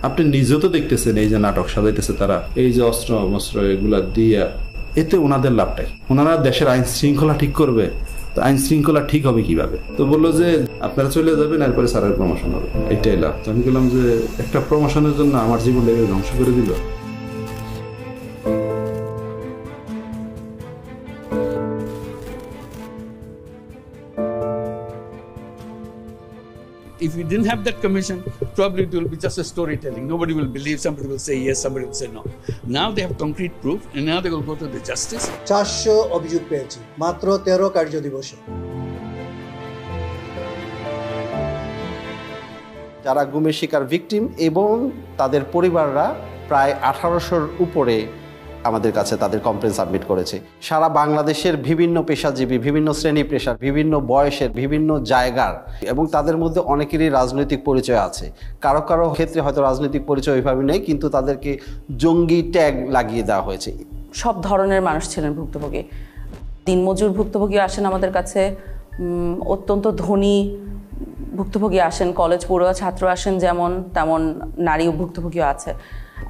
আপনি নিজেও তো দেখতেছেন এই যে নাটক সাজাইতেছে তারা, এই যে অস্ত্র মস্ত্র এগুলা দিয়া, এতে ওনাদের লাভটাই, ওনারা দেশের আইন শৃঙ্খলা ঠিক করবে, তো আইন শৃঙ্খলা ঠিক হবে কিভাবে? তো বললো যে আপনারা চলে যাবেন, এরপরে স্যারের প্রমোশন হবে, এইটাই লাভ। তো আমি বললাম যে একটা প্রমোশনের জন্য আমার জীবনটাকে ধ্বংস করে দিল। If we didn't have that commission, probably it will be just a storytelling. Nobody will believe, somebody will say yes, somebody will say no. Now they have concrete proof and now they will go to the justice. 400 অভিযোগ পেয়েছি মাত্র 13 কার্য দিবসে। যারা গুমের শিকার victim এবং তাদের পরিবাররা প্রায় 1800-র উপরে আমাদের কাছে তাদের কমপ্লেন সাবমিট করেছে। সারা বাংলাদেশের বিভিন্ন পেশাজীবী, বিভিন্ন শ্রেণী পেশার, বিভিন্ন বয়সের, বিভিন্ন জায়গার, এবং তাদের মধ্যে অনেকেরই রাজনৈতিক পরিচয় আছে। কারো কারো ক্ষেত্রে হয়তো রাজনৈতিক পরিচয় ওইভাবে নেই, কিন্তু তাদেরকে জঙ্গি ট্যাগ লাগিয়ে দেওয়া হয়েছে। সব ধরনের মানুষ ছিলেন ভুক্তভোগী। দিনমজুর ভুক্তভোগী আসেন আমাদের কাছে, অত্যন্ত ধনী ভুক্তভোগী আসেন, কলেজ পড়ুয়া ছাত্র আসেন, যেমন তেমন নারী ভুক্তভোগীও আছে।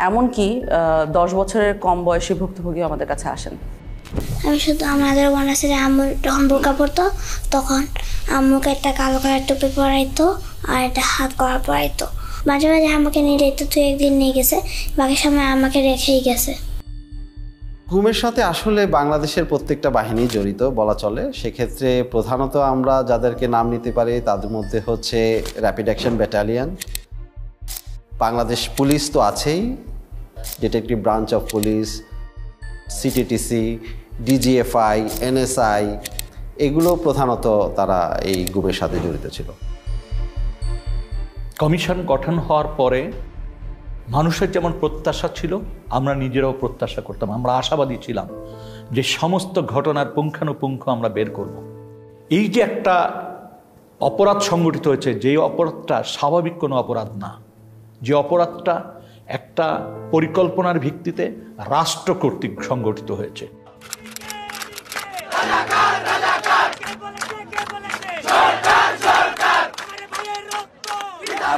এমনকি 10 বছরের কম বয়সী ভুক্তভোগীও আমাদের কাছে আসেন। আমি শুধু আমাদের ওয়ানাসিরে আম্মু যখন বোরকা পরতো তখন আম্মুকে একটা কালো কালার টুপি পরাইতো আর একটা হাত করা পরাইতো। মাঝে মাঝে আমাকে নিয়ে যেত, তুই একদিন নিয়ে গেছে, বাকি সময় আমাকে রেখেই গেছে। গুমের সাথে আসলে বাংলাদেশের প্রত্যেকটা বাহিনী জড়িত বলা চলে। সেক্ষেত্রে প্রধানত আমরা যাদেরকে নাম নিতে পারি তাদের মধ্যে হচ্ছে rapid action battalion, Bangladesh police তো আছেই, detective branch of police, CTTC, DGFI, NSI, এগুলো প্রধানত তারা এই গুমের সাথে জড়িত ছিল। কমিশন গঠন হওয়ার পরে মানুষের যেমন প্রত্যাশা ছিল, আমরা নিজেরাও প্রত্যাশা করতাম, আমরা আশাবাদী ছিলাম যে সমস্ত ঘটনার পুঙ্খানুপুঙ্খ আমরা বের করব। এই যে একটা অপরাধ সংগঠিত হয়েছে, যে অপরাধটা স্বাভাবিক কোনো অপরাধ না, যে অপরাধটা একটা পরিকল্পনার ভিত্তিতে রাষ্ট্র কর্তৃক সংগঠিত হয়েছে।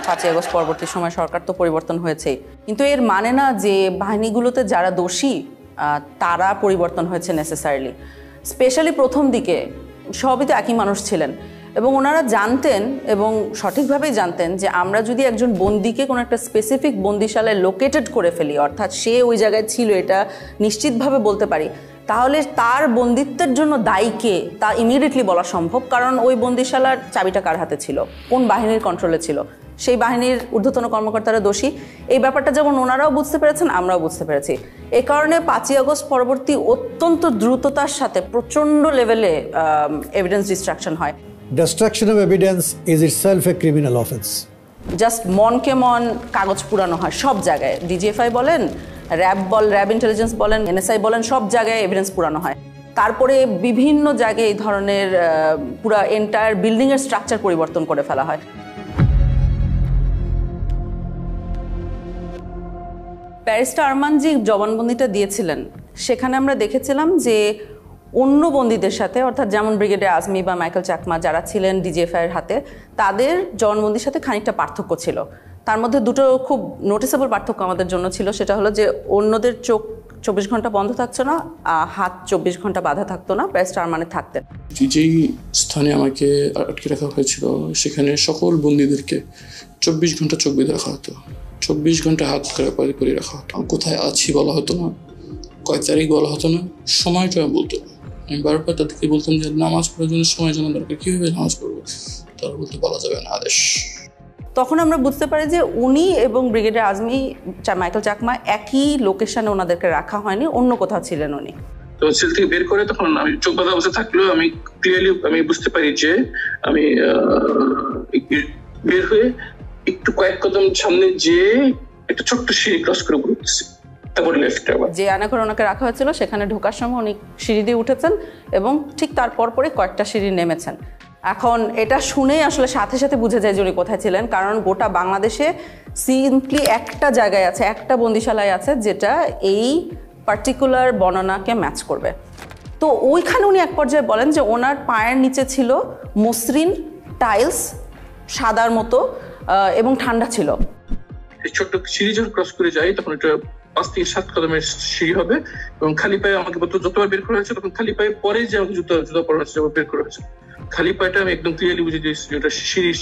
5ই আগস্ট পরবর্তী সময় সরকার তো পরিবর্তন হয়েছেই, কিন্তু এর মানে না যে বাহিনীগুলোতে যারা দোষী তারা পরিবর্তন হয়েছে নেসেসারিলি। স্পেশালি প্রথম দিকে সবই তো একই মানুষ ছিলেন এবং ওনারা জানতেন এবং সঠিকভাবেই জানতেন যে আমরা যদি একজন বন্দীকে কোনো একটা স্পেসিফিক বন্দিশালায় লোকেটেড করে ফেলি, অর্থাৎ সে ওই জায়গায় ছিল এটা নিশ্চিতভাবে বলতে পারি, তাহলে তার বন্দিত্বের জন্য দায়ী কে তা ইমিডিয়েটলি বলা সম্ভব। কারণ ওই বন্দিশালার চাবিটা কার হাতে ছিল, কোন বাহিনীর কন্ট্রোলে ছিল, সেই বাহিনীর ঊর্ধ্বতন কর্মকর্তারা দোষী। এই ব্যাপারটা যেমন ওনারাও বুঝতে পেরেছেন, আমরাও বুঝতে পেরেছি। এ কারণে 5ই আগস্ট পরবর্তী অত্যন্ত দ্রুততার সাথে প্রচণ্ড লেভেলে এভিডেন্স ডিস্ট্রাকশন হয়। Destruction of evidence is itself a criminal offense. Just মনকে মন কাগজ পুরানো হয় সব জায়গায়, ডিজিএফআই বলেন, র্যাব ইন্টেলিজেন্স বলেন, এনএসআই বলেন, সব জায়গায় এভিডেন্স পুরানো হয়। তারপরে বিভিন্ন জায়গায় এই ধরনের পুরা এন্টায়ার বিল্ডিংয়ের স্ট্রাকচার পরিবর্তন করে ফেলা হয়। ব্যারিস্টার আরমান জি জবানবন্দিটা দিয়েছিলেন, সেখানে আমরা দেখেছিলাম যে অন্য বন্দীদের সাথে, অর্থাৎ যেমন ব্রিগেডিয়ার আজমি বা মাইকেল চাকমা যারা ছিলেন ডিজিএফআইয়ের হাতে, তাদের জবানবন্দির সাথে খানিকটা পার্থক্য ছিল। তার মধ্যে দুটো খুব নোটিসেবল পার্থক্য আমাদের জন্য ছিল। সেটা হলো যে অন্যদের চোখ 24 ঘন্টা বন্ধ থাকতো না, হাত 24 ঘন্টা বাঁধা থাকতো না, ব্যারিস্টার আরমানের থাকতেন। যেই স্থানে আমাকে আটকে রাখা হয়েছিল সেখানে সকল বন্দীদেরকে 24 ঘন্টা চোখ বেঁধে রাখা হতো, 24 ঘন্টা হাত করে রাখা হতো। কোথায় আছি বলা হতো না, কয় তারিখ বলা হতো না, সময়টা বলতো না। আমি বারবার তাদেরকে বলতাম যে নামাজ পড়ার জন্য সময় জানা দরকার, কীভাবে নামাজ পড়বো, তারা বলতে বলা যাবে না, আদেশ। তখন আমরা বুঝতে পারি যে উনি এবং ব্রিগেডিয়ার আজমি, মাইকেল চাকমা একই লোকেশনে ওনাদেরকে রাখা হয়নি, অন্য কোথাও ছিলেন উনি। তো সেল থেকে বের করে তখন আমি চোখ বাঁধা অবস্থা থাকলেও আমি ক্লিয়ারলি আমি বুঝতে পারি যে আমি বের হয়ে একটু কয়েক কদম সামনে যে একটা ছোট্ট সিঁড়ি ক্রস করে ঘুরতেছি, তারপরে লেফটে আবার যে আয়নাঘরে ওনাকে রাখা হয়েছিল সেখানে ঢোকার সময় উনি সিঁড়ি দিয়ে উঠেছেন এবং ঠিক তার পরে কয়েকটা সিঁড়ি নেমেছেন। এখন এটা শুনেই আসলে সাথে সাথে বুঝে যায় যে উনি কোথায় ছিলেন, কারণ গোটা বাংলাদেশে সিম্পলি একটা জায়গায় আছে, একটা বন্দিশালায় আছে যেটা এই পার্টিকুলার বর্ণনাকে ম্যাচ করবে। তো ওইখানে উনি এক পর্যায়ে বলেন যে ওনার পায়ের নিচে ছিল মসৃণ টাইলস, সাদার মতো, এবং ঠান্ডা ছিল। ছোট্ট সিঁড়ি যখন ক্রস করে যাই তখন একটা 5 থেকে 7 কদমের সিঁড়ি হবে এবং খালি পায়ে আমাকে যতবার বের করা হয়েছে তখন খালি পায়ে পরে যে আমাকে জুতা পরা হয়েছে বের করা হয়েছে, খালি পায়েটা আমি একদম ক্লিয়ারলি বুঝে দিয়েছি ওটা সিঁড়ি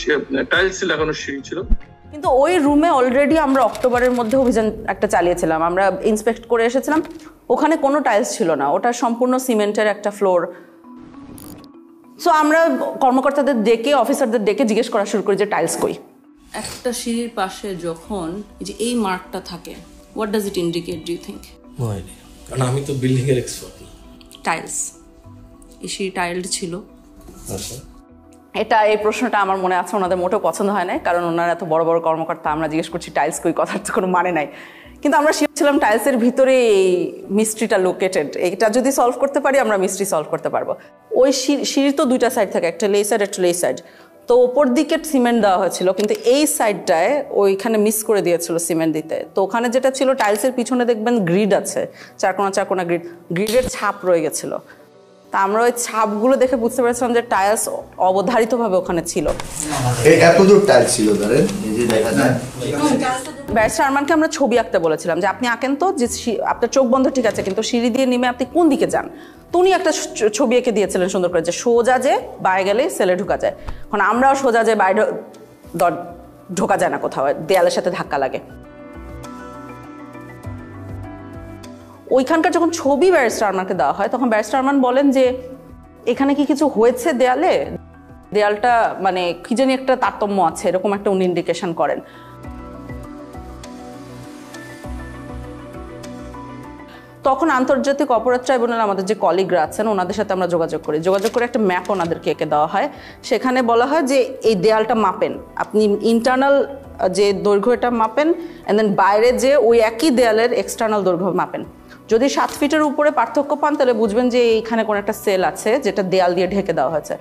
টাইলস লাগানো সিঁড়ি ছিল। কিন্তু ওই রুমে অলরেডি আমরা অক্টোবরের মধ্যে অভিযান একটা চালিয়েছিলাম, আমরা ইন্সপেক্ট করে এসেছিলাম, ওখানে কোনো টাইলস ছিল না, ওটা সম্পূর্ণ সিমেন্টের একটা ফ্লোর। সো আমরা কর্মকর্তাদের ডেকে অফিসারদের ডেকে জিজ্ঞেস করা শুরু করি যে টাইলস কই। একটা সিঁড়ির পাশে যখন এই মার্কটা থাকে, what does it indicate do you think? কারণ আমি তো বিল্ডিং এর এক্সপার্ট না। টাইলস, এই সিঁড়ি টাইলড ছিল। আচ্ছা, এই প্রশ্নটা আমার মনে আছে ওনাদের মোটেও পছন্দ হয় না, কারণ ওনারা এত বড় বড় কর্মকর্তা, আমরা জিজ্ঞেস করছি টাইলস কই, কথার তো কোনো মানে নাই। কিন্তু আমরা শিখছিলাম টাইলসের ভিতরে এই মিস্ট্রিটা লোকেটেড, এটা যদি সলভ করতে পারি আমরা মিস্ট্রি সলভ করতে পারবো। ওই সিঁড়ির তো দুইটা সাইড থাকে, একটা লে সাইড একটা লে সাইড, তো ওপর দিকে সিমেন্ট দেওয়া হয়েছিল, কিন্তু এই সাইডটায় ওইখানে মিস করে দিয়েছিল সিমেন্ট দিতে। তো ওখানে যেটা ছিল টাইলসের পিছনে দেখবেন গ্রিড আছে, চারকোনা গ্রিডের ছাপ রয়ে গেছিলো। তা আমরা ওই ছাপগুলো দেখে বুঝতে পেরেছিলাম যে টাইলস অবধারিতভাবে ওখানে ছিল। এতদূর টাইলস ছিল ধরেন এই যে দেখা যায়। ব্যারিস্টার আরমানকে আমরা ছবি আঁকতে বলেছিলাম যে আপনি আঁকেন তো, যে আপনার চোখ বন্ধ ঠিক আছে, কিন্তু সিঁড়ি দিয়ে নেমে আপনি কোন দিকে যান। তো উনি একটা ছবি এঁকে দিয়েছিলেন সুন্দর করে, যে সোজা যে বাইরে গেলে সেলে ঢোকা যায়। এখন আমরাও সোজা যে বাইরে ঢোকা যায় না, কোথাও দেয়ালের সাথে ধাক্কা লাগে। ওইখানকার যখন ছবি ব্যারিস্টার আরমানকে দেওয়া হয় তখন ব্যারিস্টার আরমান বলেন যে এখানে কি কিছু হয়েছে দেয়ালটা মানে কি জানি একটা তারতম্য আছে, এরকম একটা উনি ইন্ডিকেশন করেন। তখন আন্তর্জাতিক অপরাধ ট্রাইব্যুনাল আমাদের যে কলিগরা আছেন ওনাদের সাথে আমরা যোগাযোগ করে একটা ম্যাপ ওনাদেরকে এঁকে দেওয়া হয়। সেখানে বলা হয় যে এই দেয়ালটা মাপেন, আপনি ইন্টারনাল যে দৈর্ঘ্য এটা মাপেন, অ্যান্ড দেন বাইরে যে ওই একই দেয়ালের এক্সটার্নাল দৈর্ঘ্য মাপেন। যদি 7 ফিটের উপরে পার্থক্য পান তাহলে বুঝবেন যে এইখানে কোনো একটা সেল আছে যেটা দেয়াল দিয়ে ঢেকে দেওয়া হয়েছে।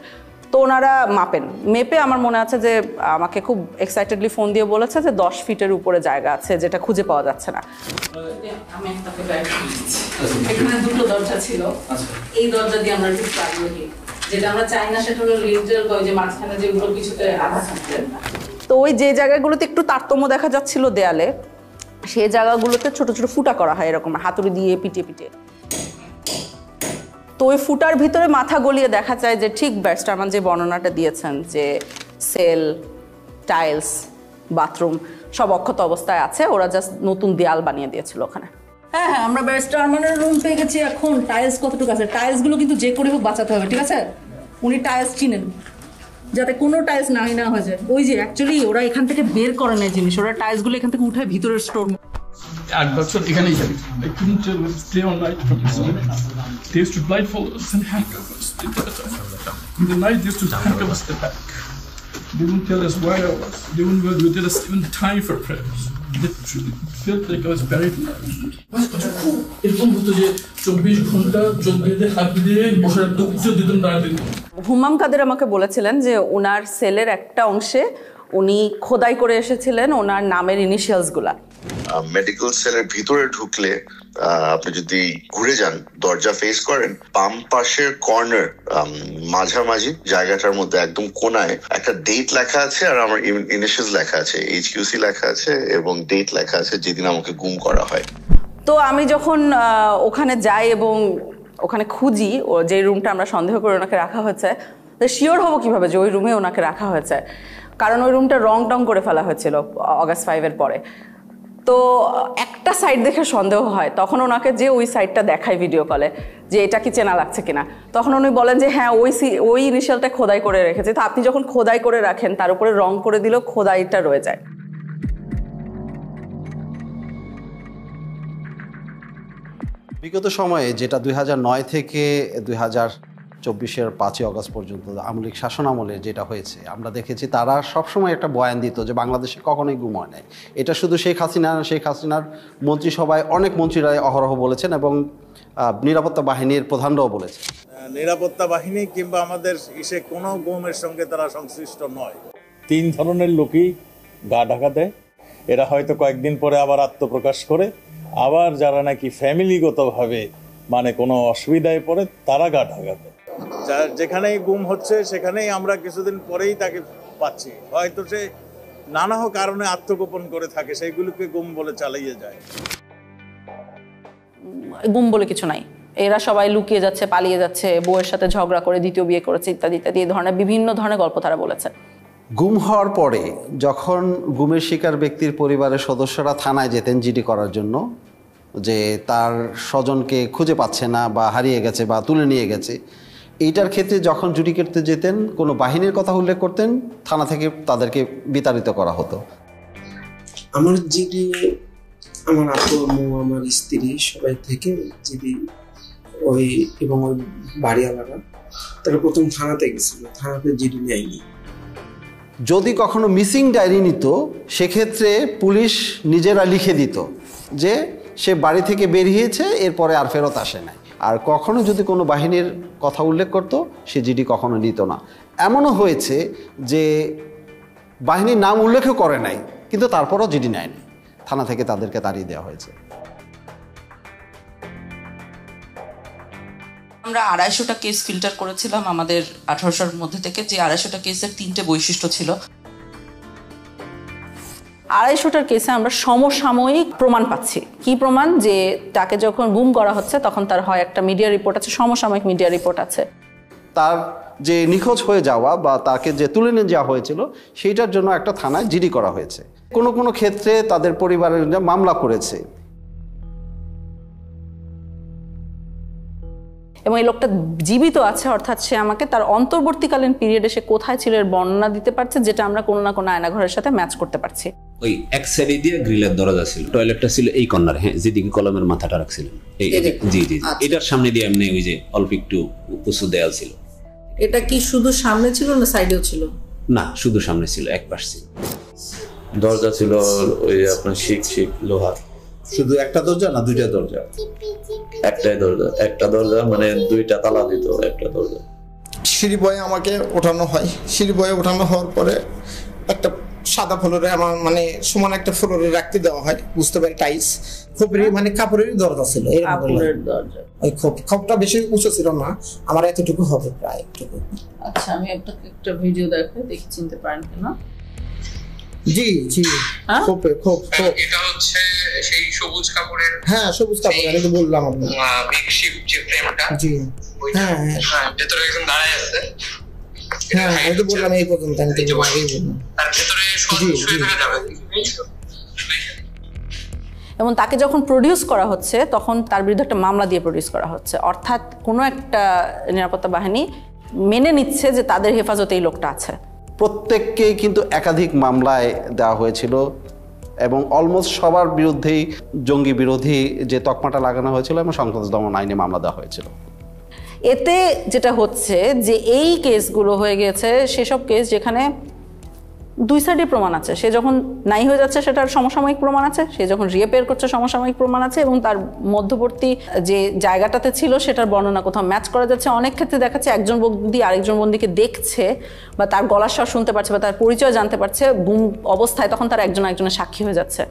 তো ওনারা মাপেন, মেপে আমার মনে আছে যে আমাকে খুব এক্সাইটেডলি ফোন দিয়ে বলেছে যে 10 ফিটের উপরে জায়গা আছে যেটা খুঁজে পাওয়া যাচ্ছে না। আমি এখানে দুটো দরজা ছিল, এই দরজা দিয়ে আমরা যেটা আমরা চাই না সেটা হলো লিন্টেল, ওই যে মাঝখানে যেগুলো কিছুতে আধা থাকছে। তো ওই যে জায়গাগুলোতে একটু তারতম্য দেখা যাচ্ছিল দেয়ালে, সেই জায়গাগুলোতে ছোট ছোট ফুটা করা হয় এরকম হাতুড়ি দিয়ে পিটিয়ে। তো ওই ফুটার ভিতরে মাথা গলিয়ে দেখা যায় যে ঠিক ব্যারিস্টার আরমান যে বর্ণনাটা দিয়েছেন যে সেল, টাইলস, বাথরুম সব অক্ষত অবস্থায় আছে, ওরা জাস্ট নতুন দেয়াল বানিয়ে দিয়েছিল ওখানে। হ্যাঁ, আমরা ব্যারিস্টার আরমানের রুম পেয়ে গেছি। এখন টাইলস কতটুকু আছে, টাইলসগুলো কিন্তু যে করে হোক বাঁচাতে হবে, ঠিক আছে? উনি টাইলস চিনেন, যাতে কোনো টাইলস না হয়ে যায়। ওই যে অ্যাকচুয়ালি ওরা এখান থেকে বের করে নেয় জিনিস, ওরা টাইলসগুলো এখান থেকে উঠায় ভিতরের স্টোর। 8 বছর এখানেই যাবে। I couldn't tell with day or night from this moment. They used to blindfold us and handcuff us. In the night they used to handcuff us the back. They wouldn't tell us where I was. They wouldn't tell us even time for prayers. Literally, it felt like I was buried alive. এরকম হতো যে 24 ঘন্টা চোখ বেঁধে হাত দিয়ে বসে রাখতো, উত্তর দিতেন না দিত। হুমাম কাদের আমাকে বলেছিলেন যে ওনার সেলের একটা অংশে উনি খোদাই করে এসেছিলেন ওনার নামের ইনিশিয়ালসগুলা। মেডিকেল সেলের ভিতরে ঢুকলে আপনি যদি ঘুরে যান, দরজা ফেস করেন, বাম পাশের কর্নার মাঝামাঝি জায়গাটার মধ্যে একদম কোনায় একটা ডেট লেখা আছে আর আমার ইনিশিয়ালস লেখা আছে, HQC লেখা আছে এবং ডেট লেখা আছে যেদিন আমাকে গুম করা হয়। তো আমি যখন ওখানে যাই এবং ওখানে খুঁজি ও যে রুমটা আমরা সন্দেহ করে ওনাকে রাখা হয়েছে, তো শিওর হবো কিভাবে যে ওই রুমে ওনাকে রাখা হয়েছে, কারণ ওই রুমটা রং টং করে ফেলা হয়েছিল অগাস্ট 5-এর পরে। তো একটা সাইড দেখে সন্দেহ হয়, তখন ওনাকে যে ওই সাইডটা দেখায় ভিডিও কলে যে এটা কি চেনা লাগছে কিনা, তখন উনি বলেন যে হ্যাঁ ওই ইনিশিয়ালটা খোদাই করে রেখেছে। তো আপনি যখন খোদাই করে রাখেন তার উপরে রং করে দিলেও খোদাইটা রয়ে যায়। বিগত সময়ে যেটা 2009 থেকে 2024-এর 5ই অগস্ট পর্যন্ত আওয়ামী লীগ শাসন আমলে যেটা হয়েছে, আমরা দেখেছি তারা সবসময় একটা বয়ান দিত যে বাংলাদেশে কখনোই গুম হয় নাই। এটা শুধু শেখ হাসিনার মন্ত্রিসভায় অনেক মন্ত্রীরাই অহরহ বলেছেন এবং নিরাপত্তা বাহিনীর প্রধানরাও বলেছে নিরাপত্তা বাহিনী কিংবা আমাদের ইসে কোনো গুমের সঙ্গে তারা সংশ্লিষ্ট নয়। 3 ধরনের লোকই গা ঢাকা দেয়, এরা হয়তো কয়েকদিন পরে আবার আত্মপ্রকাশ করে, আবার যারা নাকি ফ্যামিলিগতভাবে মানে কোনো অসুবিধায় পড়ে তারা গা ঢাকা দেয়। যেখানেই গুম হচ্ছে সেখানেই আমরা কিছুদিন পরেই তাকে পাচ্ছি, হয়তো সে নানা কারণে আত্মগোপন করে থাকে, সেইগুলোকে গুম বলে চালিয়ে যায়। গুম বলে কিছু নাই, এরা সবাই লুকিয়ে যাচ্ছে, পালিয়ে যাচ্ছে, বউয়ের সাথে ঝগড়া করে দ্বিতীয় বিয়ে করেছে ইত্যাদি ইত্যাদি, এই ধরনের বিভিন্ন ধরনের গল্প তারা বলেছে। গুম হওয়ার পরে যখন গুমের শিকার ব্যক্তির পরিবারের সদস্যরা থানায় যেতেন জিডি করার জন্য, যে তার স্বজনকে খুঁজে পাচ্ছে না বা হারিয়ে গেছে বা তুলে নিয়ে গেছে, এইটার ক্ষেত্রে যখন জুডি করতে যেতেন কোনো বাহিনীর কথা উল্লেখ করতেন, থানা থেকে তাদেরকে বিতাড়িত করা হতো। আমার জিডি, আমার আপু আম্মু, আমার স্ত্রী সবাই থেকে জিডি ওই এবং ওই বাড়িওয়ালারা তারা প্রথম থানাতে গেছিল, থানাতে জিডি নেয়নি। যদি কখনো মিসিং ডায়েরি নিত, সেক্ষেত্রে পুলিশ নিজেরা লিখে দিত যে সে বাড়ি থেকে বেরিয়েছে, এরপরে আর ফেরত আসে নাই। আর কখনো যদি কোনো বাহিনীর কথা উল্লেখ করতো, সে জিডি কখনো নিত না। এমনও হয়েছে যে বাহিনীর নাম উল্লেখও করে নাই, কিন্তু তারপরও জিডি নেয়নি, থানা থেকে তাদেরকে তাড়িয়ে দেওয়া হয়েছে। আমরা 250টা কেস ফিল্টার করেছিলাম আমাদের 1800-র মধ্যে থেকে, যে 250টা কেসের 3টে বৈশিষ্ট্য ছিল। 250টার কেসে আমরা সমসাময়িক প্রমাণ পাচ্ছি। কি প্রমাণ? যে তাকে যখন গুম করা হচ্ছে তখন তার হয় একটা মিডিয়া রিপোর্ট আছে, সমসাময়িক মিডিয়া রিপোর্ট আছে। তার যে নিখোঁজ হয়ে যাওয়া বা তাকে যে তুলে নিয়ে যাওয়া হয়েছিল, সেইটার জন্য একটা থানায় জিডি করা হয়েছে। কোনো কোনো ক্ষেত্রে তাদের পরিবারের মামলা করেছে। এবং এই লোকটা জীবিত আছে, অর্থাৎ সে আমাকে তার অন্তর্বর্তীকালীন পিরিয়ডে সে কোথায় ছিল এর বর্ণনা দিতে পারছে, যেটা আমরা কোনো না কোনো আয়নাঘরের সাথে ম্যাচ করতে পারছি। ওই এক সাইডে দিয়ে গ্রিলের দরজা ছিল, টয়লেটটা ছিল এই কর্নারে, হ্যাঁ, যেদিকে কলমের মাথাটা রাখছিলেন, এই জি জি, এটার সামনে দিয়ে এমনি ওই যে অল্প একটু উঁচু দেয়াল ছিল। এটা কি শুধু সামনে ছিল না সাইডেও ছিল? না, শুধু সামনে ছিল, এক পাশ ছিল। দরজা ছিল ওই আপনার শিক লোহার। শুধু একটা দরজা না দুইটা দরজা? একটাই দরজা, একটা দরজা মানে 2টা তালা দিত একটা দরজা। সিঁড়ি বয়ে আমাকে ওঠানো হয়, সিঁড়ি বয়ে ওঠানো হওয়ার পরে একটা সাদা ফ্লোরে আমার মানে সমান একটা ফ্লোরে রাখতে দেওয়া হয়, বুঝতে পারি টাইলস, খোপের মানে কাপড়ের দরজা ছিল। ওই খোপটা বেশি উঁচু ছিল না, আমার এতটুকু হবে প্রায় একটুকু। আচ্ছা, আমি আপনাকে একটা ভিডিও দেখাই, দেখি চিনতে পারেন কিনা। জি জি, খোপে খোপ। এটা হচ্ছে সেই সবুজ কাপড়ের, হ্যাঁ সবুজ কাপড়, আমি তো বললাম আপনাকে মেকশিফট যে ফ্রেমটা। জি হ্যাঁ হ্যাঁ, ভেতরে একজন দাঁড়ায় আছে। হ্যাঁ আমি তো বললাম এই পর্যন্ত, আমি তো আগেই বললাম তার ভেতরে শুয়ে থাকা যাবে। এবং তাকে যখন প্রডিউস করা হচ্ছে তখন তার বিরুদ্ধে একটা মামলা দিয়ে প্রডিউস করা হচ্ছে, অর্থাৎ কোনো একটা নিরাপত্তা বাহিনী মেনে নিচ্ছে যে তাদের হেফাজতে এই লোকটা আছে। প্রত্যেককেই কিন্তু একাধিক মামলায় দেওয়া হয়েছিল এবং অলমোস্ট সবার বিরুদ্ধেই জঙ্গি বিরোধী যে তকমাটা লাগানো হয়েছিল এবং সন্ত্রাস দমন আইনে মামলা দেওয়া হয়েছিল। এতে যেটা হচ্ছে যে এই কেসগুলো হয়ে গেছে সেসব কেস যেখানে দুই সাইডে প্রমাণ আছে। সে যখন নাই হয়ে যাচ্ছে সেটার সমসাময়িক প্রমাণ আছে, সে যখন রিয়েপেয়ার করছে সমসাময়িক প্রমাণ আছে, এবং তার মধ্যবর্তী যে জায়গাটাতে ছিল সেটার বর্ণনা কোথাও ম্যাচ করা যাচ্ছে। অনেক ক্ষেত্রে দেখাচ্ছে একজন বন্দী আরেকজন বন্দীকে দেখছে বা তার গলার স্বর শুনতে পারছে বা তার পরিচয় জানতে পারছে গুম অবস্থায়, তখন তার একজন একজনের সাক্ষী হয়ে যাচ্ছে।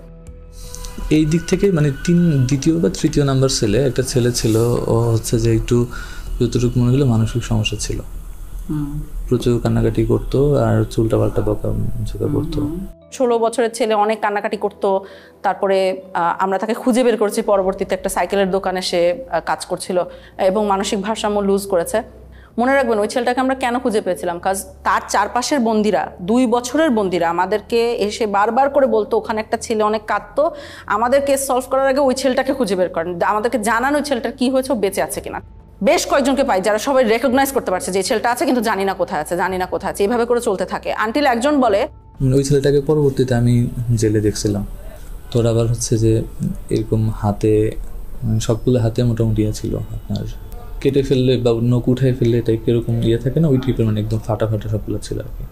এই দিক থেকে মানে দ্বিতীয় বা তৃতীয় নাম্বার ছেলে, একটা ছেলে ছিল, ও হচ্ছে যে একটু যতটুকু মনে হলো মানসিক সমস্যা ছিল, প্রচুর কান্নাকাটি করতো আর চুলটা পাল্টা বকাঝকা করতো। 16 বছরের ছেলে, অনেক কান্নাকাটি করতো। তারপরে আমরা তাকে খুঁজে বের করেছি, পরবর্তীতে একটা সাইকেলের দোকানে সে কাজ করছিল এবং মানসিক ভারসাম্য লুজ করেছে। মনে রাখবেন ওই ছেলেটাকে আমরা কেন খুঁজে পেয়েছিলাম, কাজ তার চারপাশের বন্দিরা, 2 বছরের বন্দিরা আমাদেরকে এসে বারবার করে বলতো ওখানে একটা ছেলে অনেক কাঁদতো, আমাদের কেস সলভ করার আগে ওই ছেলেটাকে খুঁজে বের করেন, আমাদেরকে জানান ওই ছেলেটার কি হয়েছে, বেঁচে আছে কিনা। বেশ কয়েকজনকে পাই যারা সবাই রেকগনাইজ করতে পারছে যে ছেলেটা আছে কিন্তু জানি না কোথায় আছে, জানি না কোথায় আছে, এইভাবে করে চলতে থাকে আনটিল একজন বলে। ওই ছেলেটাকে পরবর্তীতে আমি জেলে দেখছিলাম, তোর আবার হচ্ছে যে এরকম হাতে সবগুলো হাতে মোটামুটি ছিল আপনার কেটে ফেললে বা নখ উঠাই ফেললে টাইপ এরকম থাকে না, ওই টাইপের মানে একদম ফাটা ফাটা সবগুলো ছিল আর কি।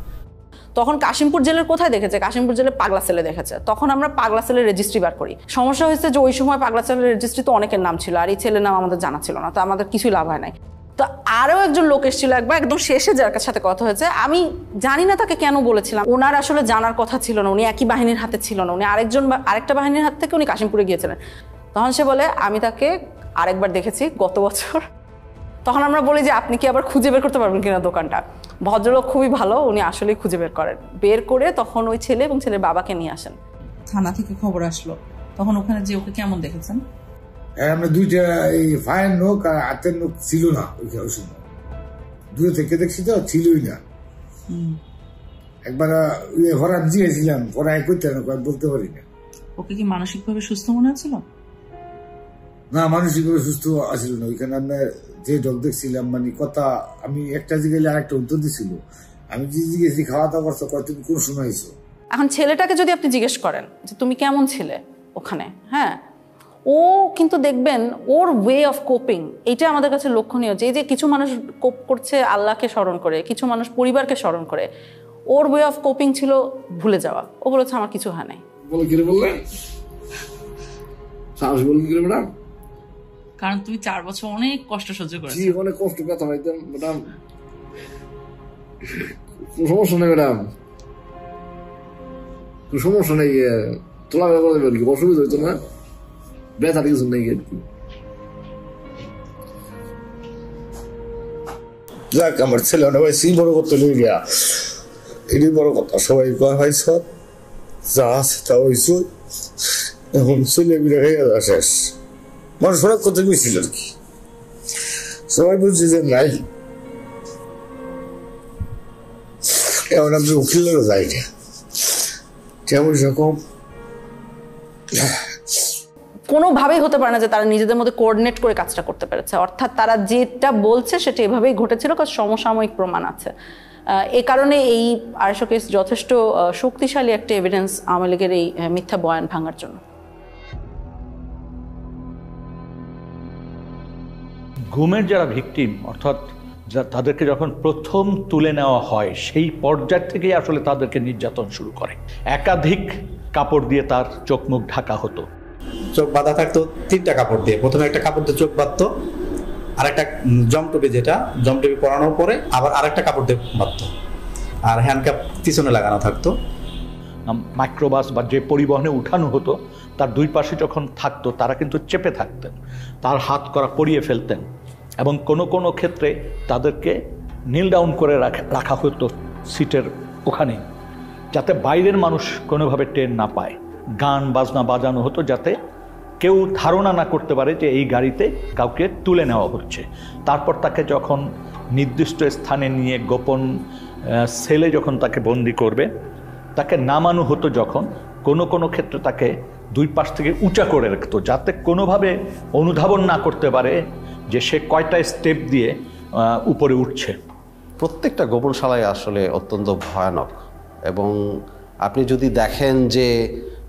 তখন কাশিমপুর জেলের কোথায় দেখেছে, কাশিমপুর জেলে পাগলা সেলে দেখেছে। তখন আমরা পাগলা সেলের রেজিস্ট্রি বার করি। সমস্যা হয়েছে যে ওই সময় পাগলা সেলের রেজিস্ট্রি তো অনেকের নাম ছিল, আর এই ছেলের নাম আমাদের জানা ছিল না, তো আমাদের কিছুই লাভ হয় নাই। তো আরও একজন লোক এসেছিল একবার, একদম শেষে যার সাথে কথা হয়েছে, আমি জানি না তাকে কেন বলেছিলাম, ওনার আসলে জানার কথা ছিল না, উনি একই বাহিনীর হাতে ছিল না, উনি আরেকটা বাহিনীর হাত থেকে উনি কাশিমপুরে গিয়েছিলেন। তখন সে বলে আমি তাকে আরেকবার দেখেছি গত বছর। তখন আমরা বলি যে আপনি কি আবার খুঁজে বের করতে পারবেন কিনা দোকানটা। ভদ্রলোক খুবই ভালো, উনি আসলেই খুঁজে বের করে তখন ওই ছেলে এবং ছেলের বাবাকে নিয়ে আসেন। থানা থেকে খবর আসলো, তখন ওখানে যে ওকে কেমন দেখেছেন? আমরা দুইটা এই ফায়ের নোক আর হাতের নোক ছিল না ওই সময়, দূরে থেকে দেখছি তো ছিলই না। একবার হরাত দিয়েছিলাম, পড়াই করতে না বলতে পারি না। ওকে কি মানসিকভাবে সুস্থ মনে হচ্ছিল? না, মানসিকভাবে সুস্থ আসছিল না। ওইখানে আমরা যে ডগ দেখছিলাম, মানে কথা আমি একটা জিজ্ঞেস আরেকটা উত্তর দিছিল। আমি যে জিজ্ঞেস খাওয়া দাওয়া করছো, তুমি কোন সময় এসো? এখন ছেলেটাকে যদি আপনি জিজ্ঞেস করেন যে তুমি কেমন ছিলে ওখানে, হ্যাঁ, ও কিন্তু দেখবেন ওর ওয়ে অফ কোপিং, এটা আমাদের কাছে লক্ষণীয়। যে কিছু মানুষ কোপ করছে আল্লাহকে স্মরণ করে, কিছু মানুষ পরিবারকে স্মরণ করে, ওর ওয়ে অফ কোপিং ছিল ভুলে যাওয়া। ও বলেছে আমার কিছু হয় নাই। কারণ তুমি 4 বছর অনেক কষ্ট সহ্য করেছো। অনেক কষ্ট, ব্যথা পাইতাম ম্যাডাম। সমস্যা নেই ম্যাডাম, সমস্যা নেই, তোলা অসুবিধা হইতো না, ব্যথা কিছু নেই আর কি। যাক, আমার ছেলে হয়েছি বড় করতে নিয়ে গিয়া, এটাই বড় কথা। সবাই কয় হয়েছ যা আছে তা হয়েছ, এখন ছেলে বিড়ে হয়ে যাওয়া শেষ। মানুষ অনেক কথা গেছিল আর কি, সবাই বলছে যে নাই, এখন আমি উকিলেরও যাই না, কেমন সেরকম কোনোভাবেই হতে পারে না যে তারা নিজেদের মধ্যে কোঅর্ডিনেট করে কাজটা করতে পেরেছে। অর্থাৎ তারা যেটা বলছে সেটা এভাবেই ঘটেছিল, কারণ সমসাময়িক প্রমাণ আছে। এই কারণে এই 250 কেস যথেষ্ট শক্তিশালী একটা এভিডেন্স আওয়ামী লীগের এই মিথ্যা বয়ান ভাঙার জন্য। গুমের যারা ভিকটিম, অর্থাৎ তাদেরকে যখন প্রথম তুলে নেওয়া হয় সেই পর্যায় থেকেই আসলে তাদেরকে নির্যাতন শুরু করে। একাধিক কাপড় দিয়ে তার চোখ মুখ ঢাকা হতো, চোখ বাঁধা থাকতো 3টা কাপড় দিয়ে। প্রথমে একটা কাপড় দিয়ে চোখ বাঁধতো, আরেকটা জমটুপি, যেটা জমটুপি পরানোর পরে আবার আরেকটা কাপড় দিয়ে বাঁধতো, আর হ্যান্ডকাপ পিছনে লাগানো থাকতো। মাইক্রোবাস বা যে পরিবহনে উঠানো হতো তার 2 পাশে যখন থাকতো তারা কিন্তু চেপে থাকতেন, তার হাত করা পরিয়ে ফেলতেন, এবং কোনো কোনো ক্ষেত্রে তাদেরকে নীল ডাউন করে রাখা হতো সিটের ওখানে, যাতে বাইরের মানুষ কোনোভাবে টের না পায়। গান বাজনা বাজানো হতো যাতে কেউ ধারণা না করতে পারে যে এই গাড়িতে কাউকে তুলে নেওয়া হচ্ছে। তারপর তাকে যখন নির্দিষ্ট স্থানে নিয়ে গোপন সেলে যখন তাকে বন্দি করবে, তাকে নামানো হতো যখন, কোনো কোনো ক্ষেত্রে তাকে 2 পাশ থেকে উঁচা করে রাখতো, যাতে কোনোভাবে অনুধাবন না করতে পারে যে সে কয়টা স্টেপ দিয়ে উপরে উঠছে। প্রত্যেকটা গোপনশালায় আসলে অত্যন্ত ভয়ানক, এবং আপনি যদি দেখেন যে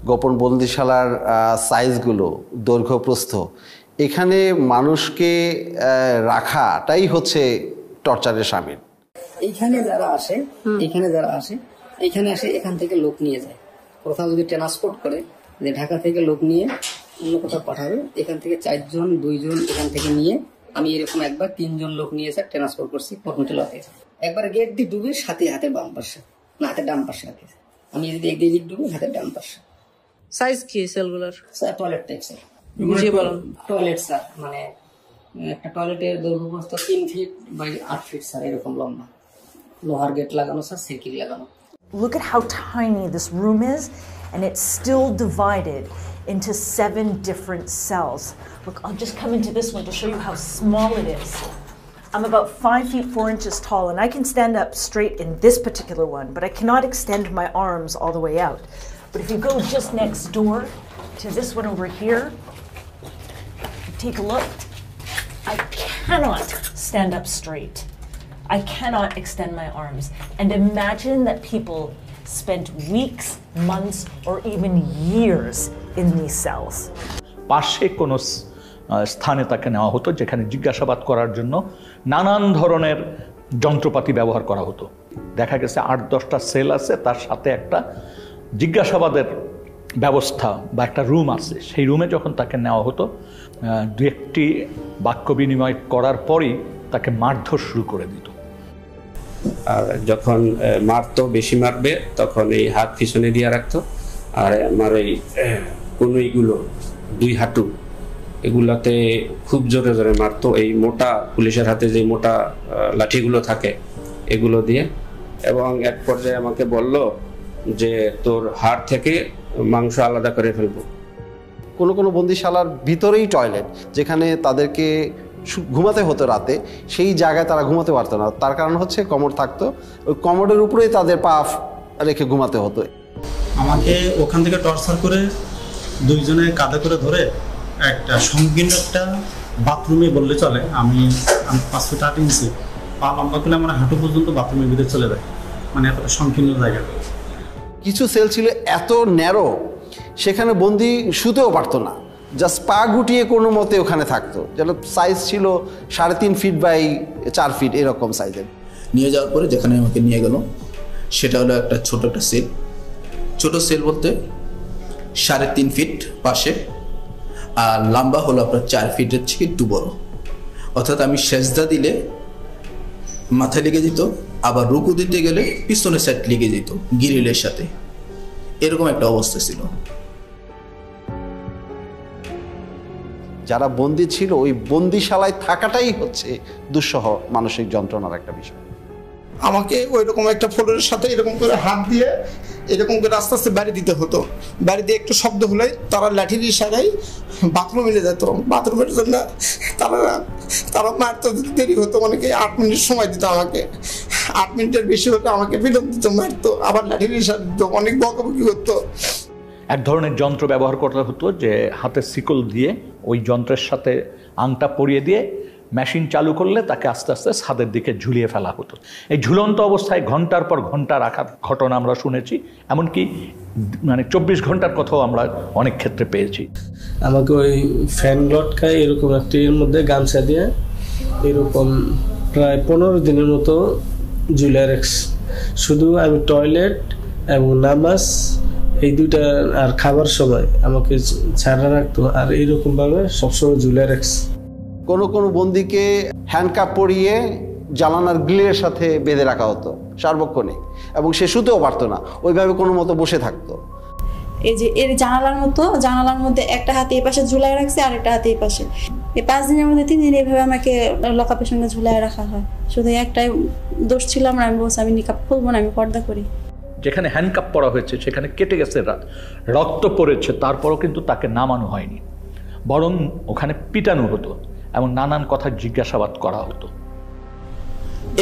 গোপন বন্দিশালার সাইজগুলো, দৈর্ঘ্য প্রস্থ, এখানে মানুষকে রাখাটাই হচ্ছে টর্চারের শামিল। এইখানে যারা আসে এখানে আসে, এখান থেকে লোক নিয়ে যায়। কোথাও যদি ট্রান্সপোর্ট করে যে ঢাকা থেকে লোক নিয়ে অন্য কোথাও পাঠাবে, এখান থেকে 4 জন 2 জন এখান থেকে নিয়ে, আমি এরকম একবার 3 জন লোক নিয়ে এসে ট্রান্সপোর্ট করছি কর্মচারী। একবার গেট দিয়ে ডুবে, সাথে হাতে বাম পাশে, না হাতে ডান পাশে রাখে। আমি যদি একদিক ডুবে, হাতে ডান পাশে। সাইজ কি সেলগুলোর? টয়লেট টাইপ স্যার, বুঝিয়ে বলুন। টয়লেট স্যার, মানে একটা টয়লেটের দৈর্ঘ্য প্রস্থ 3 ফিট বাই 8 ফিট স্যার, এরকম লম্বা। লোহার গেট লাগানো স্যার, সাইকেল লাগানো। Look at how tiny this room is, and it's still divided into 7 different cells. Look, I'll just come into this one to show you how small it is. I'm about 5 feet 4 inches tall, and I can stand up straight in this particular one, but I cannot extend my arms all the way out. But if you go just next door to this one over here, take a look. I cannot stand up straight. I cannot extend my arms. And imagine that people spent weeks, months, or even years in these cells. পাশে কোনো স্থানে তাকে নেওয়া হতো যেখানে জিজ্ঞাসাবাদ করার জন্য নানান ধরনের যন্ত্রপাতি ব্যবহার করা হতো। দেখা গেছে 8-10টা সেল আছে, তার সাথে একটা জিজ্ঞাসাবাদের ব্যবস্থা বা একটা রুম আছে। সেই রুমে যখন তাকে নেওয়া হতো, 2-1টি বাক্য বিনিময় করার পরই তাকে মারধর শুরু করে দিত। আর যখন মারতো, বেশি মারবে, তখন এই হাত পিছনে দিয়ে রাখতো, আর আমার এই কনুইগুলো, 2 হাঁটু, এগুলাতে খুব জোরে জোরে মারতো। এই মোটা পুলিশের হাতে যে মোটা লাঠিগুলো থাকে, এগুলো দিয়ে, এবং এক পর্যায়ে আমাকে বলল যে তোর হাড় থেকে মাংস আলাদা করে ফেলবো। কোনো কোনো বন্দিশালার ভিতরেই টয়লেট, যেখানে তাদেরকে ঘুমাতে হতো রাতে, সেই জায়গায় তারা ঘুমাতে পারতো না। তার কারণ হচ্ছে কমোড থাকতো, ওই কমোডের উপরেই তাদের পা রেখে ঘুমাতে হতো। আমাকে ওখান থেকে টর্চার করে দুইজনে কাঁধে করে ধরে একটা সংকীর্ণ একটা বাথরুমে বললে চলে, আমি 5 ফুট 8 ইঞ্চি পা লম্বা করলে আমার হাঁটু পর্যন্ত বাথরুমের ভিতরে চলে যায়, মানে এতটা সংকীর্ণ জায়গা। কিছু সেল ছিল এত ন্যারো, সেখানে বন্দি শুতেও পারতো না, জাস্ট পা গুটিয়ে কোনো মতে ওখানে থাকতো। যেন সাইজ ছিল 3.5 ফিট বাই 4 ফিট এরকম সাইজের। নিয়ে যাওয়ার পরে যেখানে আমাকে নিয়ে গেল সেটা হলো একটা ছোট একটা সেল। ছোট সেল বলতে 3.5 ফিট পাশে, আর লম্বা হলো আপনার 4 ফিটের থেকে একটু বড়। অর্থাৎ আমি সেজদা দিলে মাথায় লেগে যেত, আবার রুকু দিতে গেলে পিছনের সাইড লেগে যেত গ্রিলের সাথে, এরকম একটা অবস্থা ছিল। যারা বন্দি ছিল ওই বন্দিশালায় থাকাটাই হচ্ছে দুঃসহ মানসিক যন্ত্রণার একটা বিষয়। আমাকে ওই রকম একটা ফ্লোরের সাথে এরকম করে হাত দিয়ে এরকম করে আস্তে আস্তে বাড়ি দিতে হতো। বাড়ি দিয়ে একটু শব্দ হলে তারা লাঠির ইশারায় বাথরুমে নিয়ে যেত। বাথরুমের জন্য তারা মারতে দেরি হতো, অনেকে 8 মিনিট সময় দিত আমাকে। 8 মিনিটের বেশি হতো আমাকে বিলম্ব দিত, মারতো, আবার লাঠির ইশারা দিত, অনেক বকাবকি হতো। এক ধরনের যন্ত্র ব্যবহার করতে হতো, যে হাতের শিকল দিয়ে ওই যন্ত্রের সাথে আংটা পরিয়ে দিয়ে মেশিন চালু করলে তাকে আস্তে আস্তে ছাদের দিকে ঝুলিয়ে ফেলা হতো। এই ঝুলন্ত অবস্থায় ঘন্টার পর ঘন্টা রাখার ঘটনা আমরা শুনেছি, এমনকি মানে 24 ঘন্টার কথাও আমরা অনেক ক্ষেত্রে পেয়েছি। আমাকে ওই ফ্যান লটকায় এরকম একটি এর মধ্যে গামছা দিয়ে এরকম প্রায় 15 দিনের মতো ঝুলিয়ে রাখছে। শুধু আমি টয়লেট এবং নামাজ এই দুইটা আর খাবার সময় আমাকে ছাড়া রাখতো, আর এইরকমভাবে সবসময় ঝুলিয়ে রাখছে। কোনো কোনো বন্দিকে হ্যান্ডকাপ পরিয়ে জানালার গ্রিলের সাথে বেঁধে রাখা হতো সার্বক্ষণিক, এবং সে শুতেও পারতো না, ওইভাবে কোনো মতো বসে থাকতো। এই যে এর জানালার মধ্যে একটা হাতে এই পাশে ঝুলাই রাখছে আর একটা হাতে এই পাশে। এই 5 দিনের মধ্যে 3 দিন এইভাবে আমাকে লকআপের সঙ্গে ঝুলাই রাখা হয়। শুধু একটাই দোষ ছিল, আমি বলছি আমি নিকাব খুলবো না, আমি পর্দা করি। যেখানে হ্যান্ডকাপ পরা হয়েছে সেখানে কেটে গেছে, রক্ত পড়েছে, তারপরও কিন্তু তাকে নামানো হয়নি, বরং ওখানে পিটানো হতো এবং নানান কথা জিজ্ঞাসাবাদ করা হতো।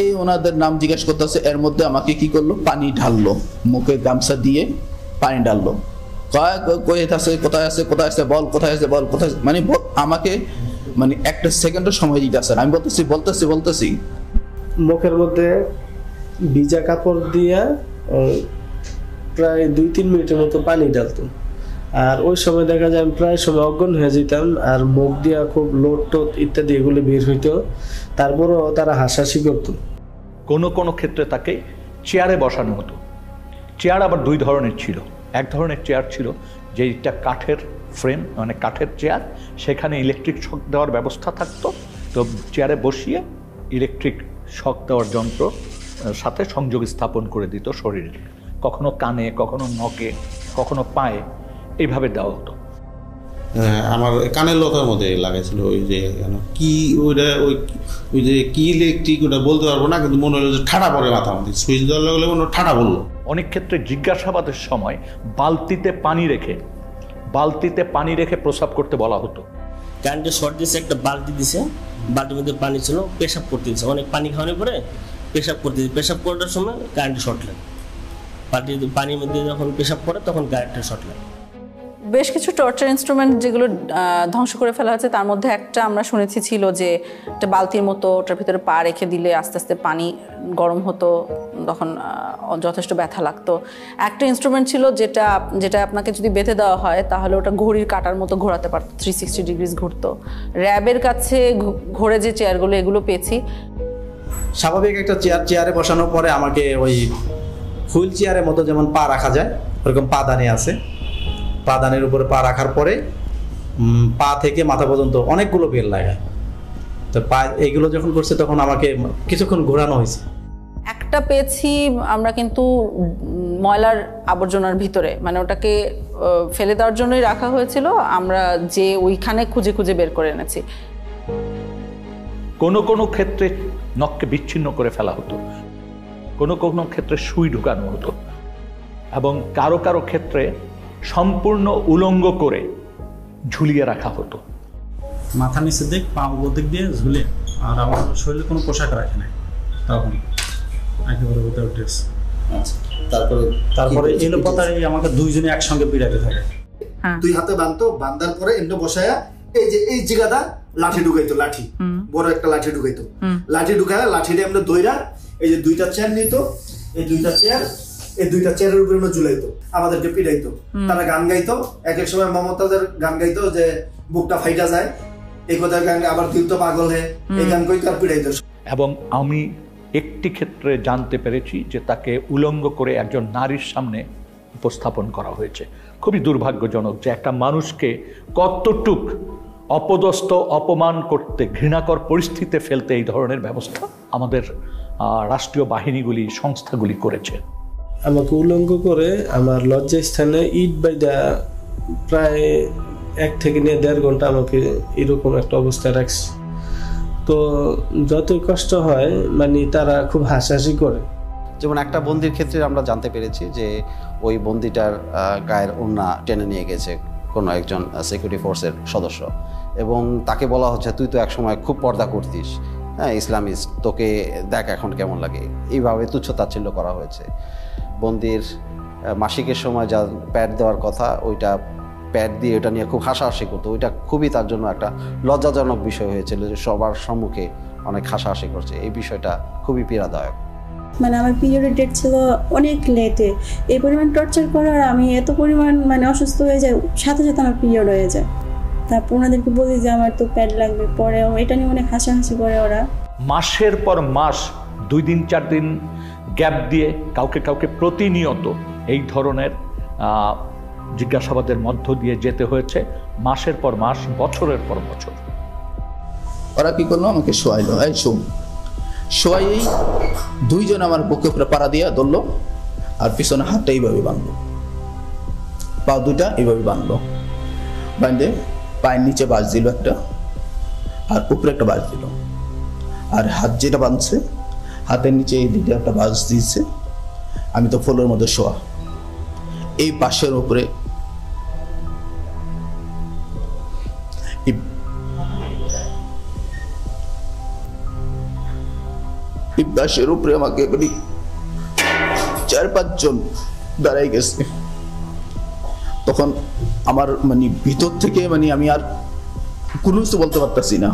এই ওনাদের নাম জিজ্ঞাসা করতেছে, এর মধ্যে আমাকে কি করলো, পানি ঢাললো, মুখে গামছা দিয়ে পানি ঢাললো। কোথায় আছে বল, কোথায় আছে বল, কোথায়, মানে আমাকে মানে একটা সেকেন্ডের সময় দিতে আসে। আমি বলতেছি মুখের মধ্যে ভিজা কাপড় দিয়া প্রায় 2-3 মিনিটের মতো পানি ঢালতো, আর ওই সময় দেখা যায় আমি প্রায় সময় অজ্ঞান হয়ে যেতাম, আর মুখ দিয়া খুব লোট টোট ইত্যাদি এগুলো বের হইতো। তারপরও তারা হাসাহাসি করতো। কোনো কোনো ক্ষেত্রে তাকে চেয়ারে বসানো হতো। চেয়ার আবার 2 ধরনের ছিল। এক ধরনের চেয়ার ছিল যেটা কাঠের ফ্রেম, মানে কাঠের চেয়ার, সেখানে ইলেকট্রিক শক দেওয়ার ব্যবস্থা থাকতো। তো চেয়ারে বসিয়ে ইলেকট্রিক শক দেওয়ার যন্ত্র সাথে সংযোগ স্থাপন করে দিত শরীরে, কখনো কানে, কখনো নখে, কখনো পায়ে, এইভাবে দেওয়া হতো। আমার কানের লতার মধ্যে লাগাইছিল ওই যে কি ওইটা ওই যে কি ইলেকট্রিক ওটা বলতে পারবো না, কিন্তু মনে হলো যে ঠাডা পড়ে মাথা মধ্যে, সুইচ দেওয়ার লাগলে মনে ঠাডা বললো। অনেক ক্ষেত্রে জিজ্ঞাসাবাদের সময় বালতিতে পানি রেখে প্রস্রাব করতে বলা হতো। কারেন্টের শর্ট দিয়েছে, একটা বালতি দিছে, বালতির মধ্যে পানি ছিল, পেশাব করতে দিচ্ছে, অনেক পানি খাওয়ানোর পরে পেশাব করতে দিচ্ছে। পেশাব করার সময় কারেন্টের শর্ট লাগে, পানির মধ্যে যখন পেশাব করে তখন কারেন্টের শর্ট লাগে। বেশ কিছু টর্চার ইনস্ট্রুমেন্ট যেগুলো ধ্বংস করে ফেলা হয়েছে, তার মধ্যে একটা আমরা শুনেছি ছিল যে একটা বালতির মতো, ওটার ভিতরে পা রেখে দিলে আস্তে আস্তে পানি গরম হতো, তখন যথেষ্ট ব্যথা লাগতো। একটা ইনস্ট্রুমেন্ট ছিল যেটা আপনাকে যদি বেঁধে দেওয়া হয় তাহলে ওটা ঘড়ির কাঁটার মতো ঘোরাতে পারতো, 360 ডিগ্রিজ ঘুরতো। র্যাবের কাছে ঘোরে যে চেয়ারগুলো, এগুলো পেয়েছি। স্বাভাবিক একটা চেয়ারে বসানোর পরে আমাকে ওই হুইল চেয়ারের মতো যেমন পা রাখা যায় ওরকম পাদানি আছে, পাদানের উপরে পা রাখার পরে পা থেকে মাথা পর্যন্ত অনেকগুলো বেল লাগায়। তো পা এইগুলো যখন করছে তখন আমাকে কিছুক্ষণ ঘোরানো হয়েছে। একটা পেয়েছি আমরা কিন্তু ময়লার আবর্জনার ভিতরে, মানে ওটাকে ফেলে দেওয়ার জন্যই রাখা হয়েছিল, আমরা যে ওইখানে খুঁজে খুঁজে বের করে এনেছি। কোনো কোনো ক্ষেত্রে নখকে বিচ্ছিন্ন করে ফেলা হতো। কোনো কোনো ক্ষেত্রে সুই ঢুকানো হতো, এবং কারো কারো ক্ষেত্রে সম্পূর্ণ উলঙ্গ করে ঝুলিয়ে রাখা হতো। মাথা নিচের দিক, পা উপর দিক দিয়ে ঝুলে, আর আমার শরীরে কোনো পোশাক রাখে নাই তখন, একেবারে উইদাউট ড্রেস। তারপরে এলোপাতাড়ি আমাকে দুইজনে একসঙ্গে পিড়াতে থাকে। দুই হাতে বাঁধতো, বাঁধার পরে এমনি বসায়া এই যে এই জায়গাটা লাঠি ঢুকাইতো, লাঠি বড় একটা লাঠি ঢুকাইতো, লাঠি ঢুকায় লাঠিটা আমরা দইরা এই যে দুইটা চেয়ার নিত, এই দুইটা চেয়ারের উপরে আমরা ঝুলাইতো, আমাদেরকে পিড়াইতো। তারা গান গাইতো, এক এক সময় মমতাজের গান গাইতো যে বুকটা ফাইটা যায়, এই কথার গান, আবার তুই তো পাগল হে, এই গান কইতো আর পিড়াইতো। এবং আমি একটি ক্ষেত্রে জানতে পেরেছি যে তাকে উলঙ্গ করে একজন নারীর সামনে উপস্থাপন করা হয়েছে। খুবই দুর্ভাগ্যজনক যে একটা মানুষকে কতটুক অপদস্থ, অপমান করতে, ঘৃণাকর পরিস্থিতিতে ফেলতে এই ধরনের ব্যবস্থা আমাদের রাষ্ট্রীয় বাহিনীগুলি, সংস্থাগুলি করেছে। আমাকে উলঙ্গ করে আমার লজ্জা স্থানে ইট বাইদা প্রায় 1 থেকে 1.5 ঘন্টা আমাকে এরকম একটা অবস্থায় রাখছে। তো যতই কষ্ট হয় মানে তারা খুব হাসাহাসি করে। যেমন একটা বন্দির ক্ষেত্রে আমরা জানতে পেরেছি যে ওই বন্দিটার গায়ের ওড়না টেনে নিয়ে গেছে কোনো একজন সিকিউরিটি ফোর্সের সদস্য, এবং তাকে বলা হচ্ছে তুই তো একসময় খুব পর্দা করতিস, হ্যাঁ ইসলামিস্ট, তোকে দেখ এখন কেমন লাগে, এইভাবে তুচ্ছ-তাচ্ছিল্য করা হয়েছে। বন্দির মাসিকের সময় যা প্যাড দেওয়ার কথা, ওইটা প্যাড দিয়ে ওটা নিয়ে খুব হাসাহাসি করতো। ওইটা খুবই তার জন্য একটা লজ্জাজনক বিষয় হয়েছিল যে সবার সম্মুখে অনেক হাসাহাসি করছে। এই বিষয়টা খুবই পীড়াদায়ক। মানে আমার পিরিয়ডের ডেট ছিল অনেক লেটে, এই পরিমাণ টর্চার করার আমি এত পরিমাণ মানে অসুস্থ হয়ে যায়, সাথে সাথে আমার পিরিয়ড হয়ে যায়। তারপর ওনাদেরকে বলি যে আমার তো প্যাড লাগবে, পরে এটা নিয়ে অনেক হাসাহাসি করে ওরা। মাসের পর মাস, 2 দিন 4 দিন গ্যাপ দিয়ে কাউকে কাউকে প্রতিনিয়ত এই ধরনের জিজ্ঞাসাবাদের মধ্য দিয়ে যেতে হয়েছে, মাসের পর মাস, বছরের পর বছর। ওরা কি করলো, আমাকে শোয়াইলো, এই শোয়াইয়েই দুইজন আমার বুকে উপরে পাড়া দিয়া ধরলো, আর পিছনে হাতটা এইভাবে বাঁধলো, পা দুইটা এইভাবে বাঁধলো, বাঁধে পায়ের নিচে বাঁশ দিল একটা, আর উপরে একটা বাঁশ দিল, আর হাত যেটা বাঁধছে হাতের নিচে এই দিকে একটা বাঁশ দিয়েছে। আমি তো ফ্লোরের মধ্যে শোয়া, এই পাশের উপরে বাঁশের উপরে আমাকে 4-5 জন দাঁড়াই গেছে। তখন আমার মানে ভিতর থেকে মানে আমি আর কোনো কিছু বলতে পারতেছি না,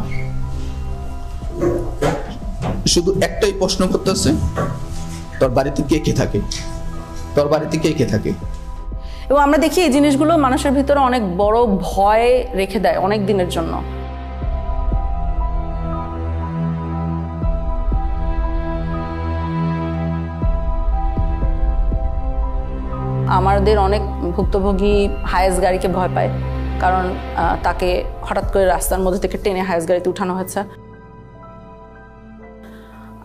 শুধু একটাই প্রশ্ন করতেছে, তোর বাড়িতে কে কে থাকে, তোর বাড়িতে কে কে থাকে। এবং আমরা দেখি এই জিনিসগুলো মানুষের ভিতরে অনেক বড় ভয় রেখে দেয় অনেক দিনের জন্য। আমাদের অনেক ভুক্তভোগী হায়েস গাড়িকে ভয় পায়, কারণ তাকে হঠাৎ করে রাস্তার মধ্যে থেকে টেনে হায়েস গাড়িতে উঠানো হয়েছে।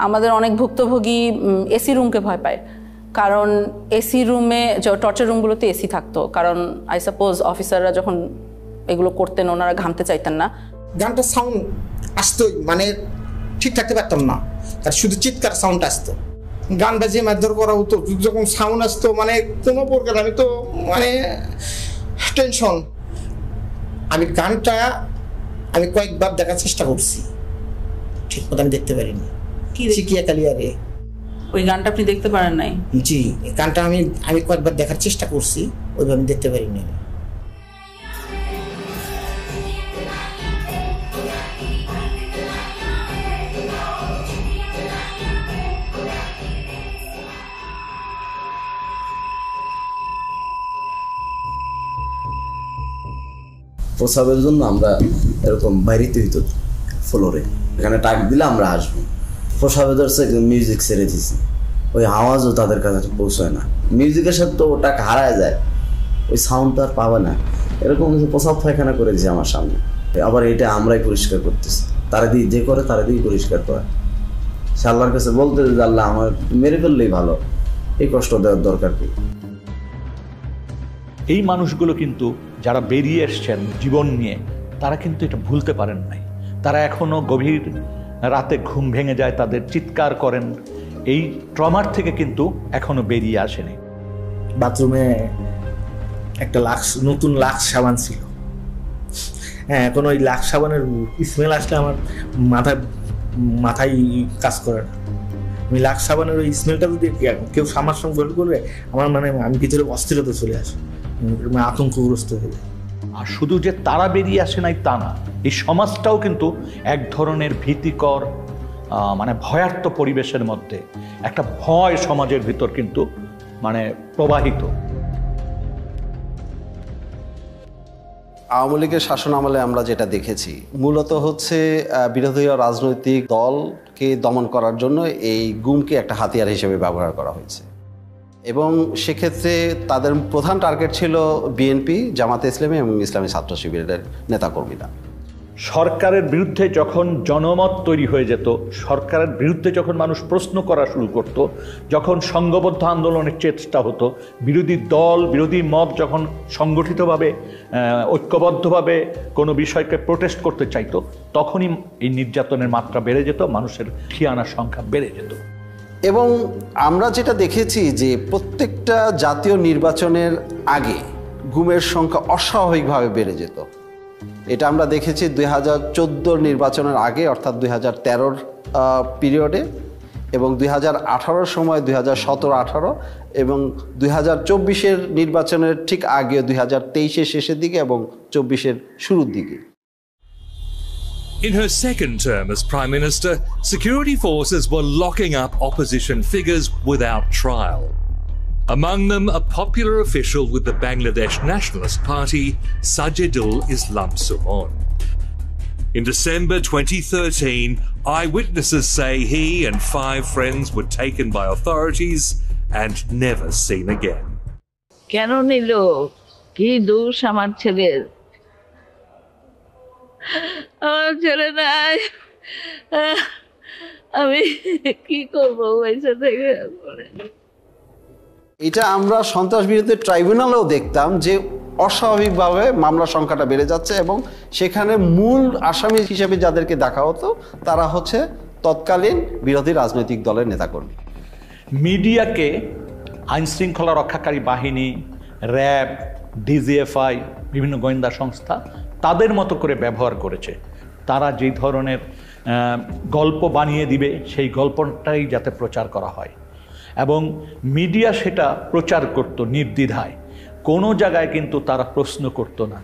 আমাদের অনেক ভুক্তভোগী এসি রুমকে ভয় পায়, কারণ এসি রুমে, টর্চার রুমগুলোতে এসি থাকতো, কারণ আই সাপোজ অফিসাররা যখন এগুলো করতেন ওনারা ঘামতে চাইতেন না। গানটা সাউন্ড আসতোই, মানে ঠিক থাকতে পারতাম না, আর শুধু চিৎকার সাউন্ড আসতো। গান বাজিয়ে মারধর করা হতো, যখন সাউন্ড আসতো মানে কোনো প্রকার, আমি তো মানে টেনশন। আমি গানটা আমি কয়েকবার দেখার চেষ্টা করছি, ঠিক মতো আমি দেখতে পারিনি। চিকিয়া কালিয়ারে ওই গানটা আপনি দেখতে পারেন নাই? জি, গানটা আমি কয়েকবার দেখার চেষ্টা করছি, ওইভাবে আমি দেখতে পারিনি। প্রসাবের জন্য আমরা এরকম বাইরেতে হইতো ফ্লোরে, এখানে টাক দিলে আমরা আসবো। প্রসাবে ধরছে মিউজিক ছেড়ে দিছি, ওই আওয়াজও তাদের কাছে পৌঁছায় না, মিউজিকের সাথে তো ওটা হারায় যায়, ওই সাউন্ড তো আর পাবে না। এরকম কিছু প্রসাব পায়খানা করে দিয়েছে আমার সামনে, আবার এটা আমরাই পরিষ্কার করতেছি, তারা দিয়ে যে করে তারা দিয়ে পরিষ্কার করে। সে আল্লাহর কাছে বলতে যে আল্লাহ আমার মেরে ফেললেই ভালো, এই কষ্ট দেওয়ার দরকার কি। এই মানুষগুলো কিন্তু যারা বেরিয়ে এসছেন জীবন নিয়ে, তারা কিন্তু এটা ভুলতে পারেন নাই। তারা এখনো গভীর রাতে ঘুম ভেঙে যায়, তাদের চিৎকার করেন এই ট্রমার থেকে কিন্তু এখনো বেরিয়ে আসেনি। বাথরুমে একটা নতুন লাক্স সাবান ছিল। হ্যাঁ, এখন ওই লাক্স সাবানের স্মেল আসলে আমার মাথায় কাজ করে না। আমি লাক্স সাবানের ওই স্মেলটা যদি কেউ আমার সঙ্গে গোল করবে, আমার আমি ভিতরে অস্থিরতা চলে আসে, আতঙ্কগ্রস্ত হয়ে যায়। আর শুধু যে তারা বেরিয়ে আসে নাই তা না, এই সমাজটাও কিন্তু এক ধরনের ভীতিকর ভয়ার্ত পরিবেশের মধ্যে একটা ভয় সমাজের ভিতর কিন্তু প্রবাহিত। আওয়ামী লীগের শাসন আমলে আমরা যেটা দেখেছি মূলত হচ্ছে বিরোধী রাজনৈতিক দলকে দমন করার জন্য এই গুমকে একটা হাতিয়ার হিসেবে ব্যবহার করা হয়েছে, এবং সেক্ষেত্রে তাদের প্রধান টার্গেট ছিল বিএনপি, জামাতে ইসলামী এবং ইসলামী ছাত্র শিবিরের নেতাকর্মীরা। সরকারের বিরুদ্ধে যখন জনমত তৈরি হয়ে যেত, সরকারের বিরুদ্ধে যখন মানুষ প্রশ্ন করা শুরু করত, যখন সংঘবদ্ধ আন্দোলনের চেষ্টা হতো, বিরোধী দল বিরোধী মত যখন সংগঠিতভাবে ঐক্যবদ্ধভাবে কোনো বিষয়কে প্রোটেস্ট করতে চাইতো, তখনই এই নির্যাতনের মাত্রা বেড়ে যেত, মানুষের ঠিয়ানার সংখ্যা বেড়ে যেত। এবং আমরা যেটা দেখেছি যে প্রত্যেকটা জাতীয় নির্বাচনের আগে গুমের সংখ্যা অস্বাভাবিকভাবে বেড়ে যেত। এটা আমরা দেখেছি 2014 নির্বাচনের আগে, অর্থাৎ 2013 পিরিয়ডে, এবং 2018 সময় 2017-18, এবং 2024 নির্বাচনের ঠিক আগে 2023 শেষের দিকে এবং 24 শুরুর দিকে। In her second term as Prime Minister, security forces were locking up opposition figures without trial. Among them, a popular official with the Bangladesh Nationalist Party, Sajidul Islam Sumon. In December 2013, eyewitnesses say he and 5 friends were taken by authorities and never seen again. কেন নিল? কি দোষ আমার ছেলের? আমার ছেলে নাই, আমি কি করবো পয়সা থেকে? এটা আমরা সন্ত্রাস বিরোধী ট্রাইব্যুনালেও দেখতাম যে অস্বাভাবিকভাবে মামলার সংখ্যাটা বেড়ে যাচ্ছে, এবং সেখানে মূল আসামি হিসেবে যাদেরকে দেখা হতো তারা হচ্ছে তৎকালীন বিরোধী রাজনৈতিক দলের নেতাকর্মী। মিডিয়াকে আইনশৃঙ্খলা রক্ষাকারী বাহিনী, র্যাব, ডিজিএফআই, বিভিন্ন গোয়েন্দা সংস্থা তাদের মতো করে ব্যবহার করেছে। তারা যেই ধরনের গল্প বানিয়ে দিবে সেই গল্পটাই যাতে প্রচার করা হয়, এবং মিডিয়া সেটা প্রচার করত নির্দ্বিধায়। কোনো জায়গায় কিন্তু তারা প্রশ্ন করত না,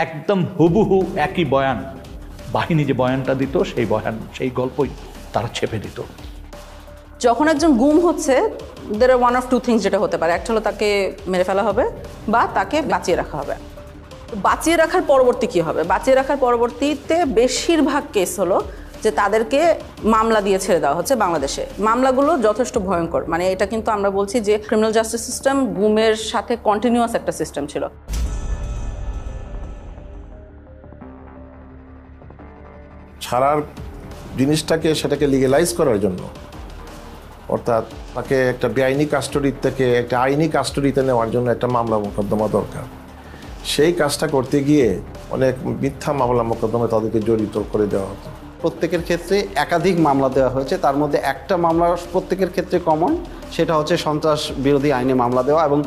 একদম হুবহু একই বয়ান, বাহিনী যে বয়ানটা দিত সেই গল্পই তারা ছেপে দিত। যখন একজন গুম হচ্ছে, দের আর ওয়ান অফ টু থিংস যেটা হতে পারে, একটা হলো তাকে মেরে ফেলা হবে বা তাকে বাঁচিয়ে রাখা হবে। বাঁচিয়ে রাখার পরবর্তী কী হবে? বাঁচিয়ে রাখার পরবর্তীতে বেশিরভাগ কেস হলো যে তাদেরকে মামলা দিয়ে ছেড়ে দেওয়া হচ্ছে। বাংলাদেশে মামলাগুলো যথেষ্ট ভয়ঙ্কর, এটা কিন্তু আমরা বলছি যে ক্রিমিনাল জাস্টিস সিস্টেম গুমের সাথে কন্টিনিউয়াস একটা সিস্টেম ছিল। ছাড়ার জিনিসটাকে সেটাকে লিগেলাইজ করার জন্য, অর্থাৎ তাকে একটা বেআইনি কাস্টডির থেকে একটা আইনি কাস্টডিতে নেওয়ার জন্য একটা মামলা মোকদ্দমা দরকার। সেই কাজটা করতে গিয়ে অনেক মিথ্যা মামলা মোকদ্দমা তাদেরকে জড়িত করে দেওয়া হতো। প্রত্যেকের ক্ষেত্রে একাধিক মামলা দেওয়া হয়েছে, তার মধ্যে একটা মামলা প্রত্যেকের ক্ষেত্রে কমন, সেটা হচ্ছে সন্ত্রাস বিরোধী আইনে মামলা দেওয়া এবং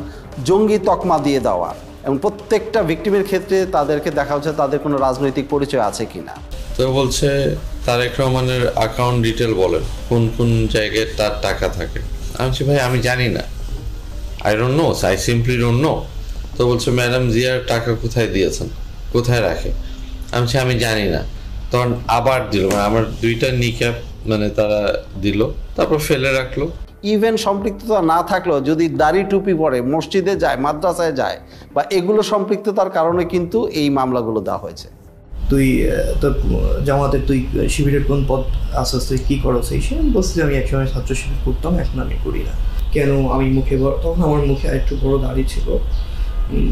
জঙ্গি তকমা দিয়ে দেওয়া, এবং প্রত্যেকটা ভিক্টিমের ক্ষেত্রে তাদেরকে দেখা হচ্ছে তাদের কোনো রাজনৈতিক পরিচয় আছে কিনা। তো বলছে তারেক রহমানের অ্যাকাউন্ট ডিটেল বলেন, কোন কোন জায়গায় তার টাকা থাকে। আমি বলছি ভাই আমি জানি না, I don't know, I simply don't know. তো বলছে ম্যাডাম জিয়ার টাকা কোথায় দিয়েছেন, কোথায় রাখে? আমি বলছি আমি জানি না। তখন আবার দিল, আমার 2টা নিক্যাপ তারা দিল, তারপর ফেলে রাখলো। ইভেন সম্পৃক্ততা না থাকলেও যদি দাড়ি টুপি পরে মসজিদে যায়, মাদ্রাসায় যায়, বা এগুলো সম্পৃক্ততার কারণে কিন্তু এই মামলাগুলো দেওয়া হয়েছে। তুই তোর জামাতের তুই শিবিরের কোন পদ আসাস, তুই কী করো? সেই সে বলছি যে আমি একসময় ছাত্র শিবির করতাম, এখন আমি করি না। কেন? আমি মুখে তখন আমার মুখে একটু বড় দাড়ি ছিল,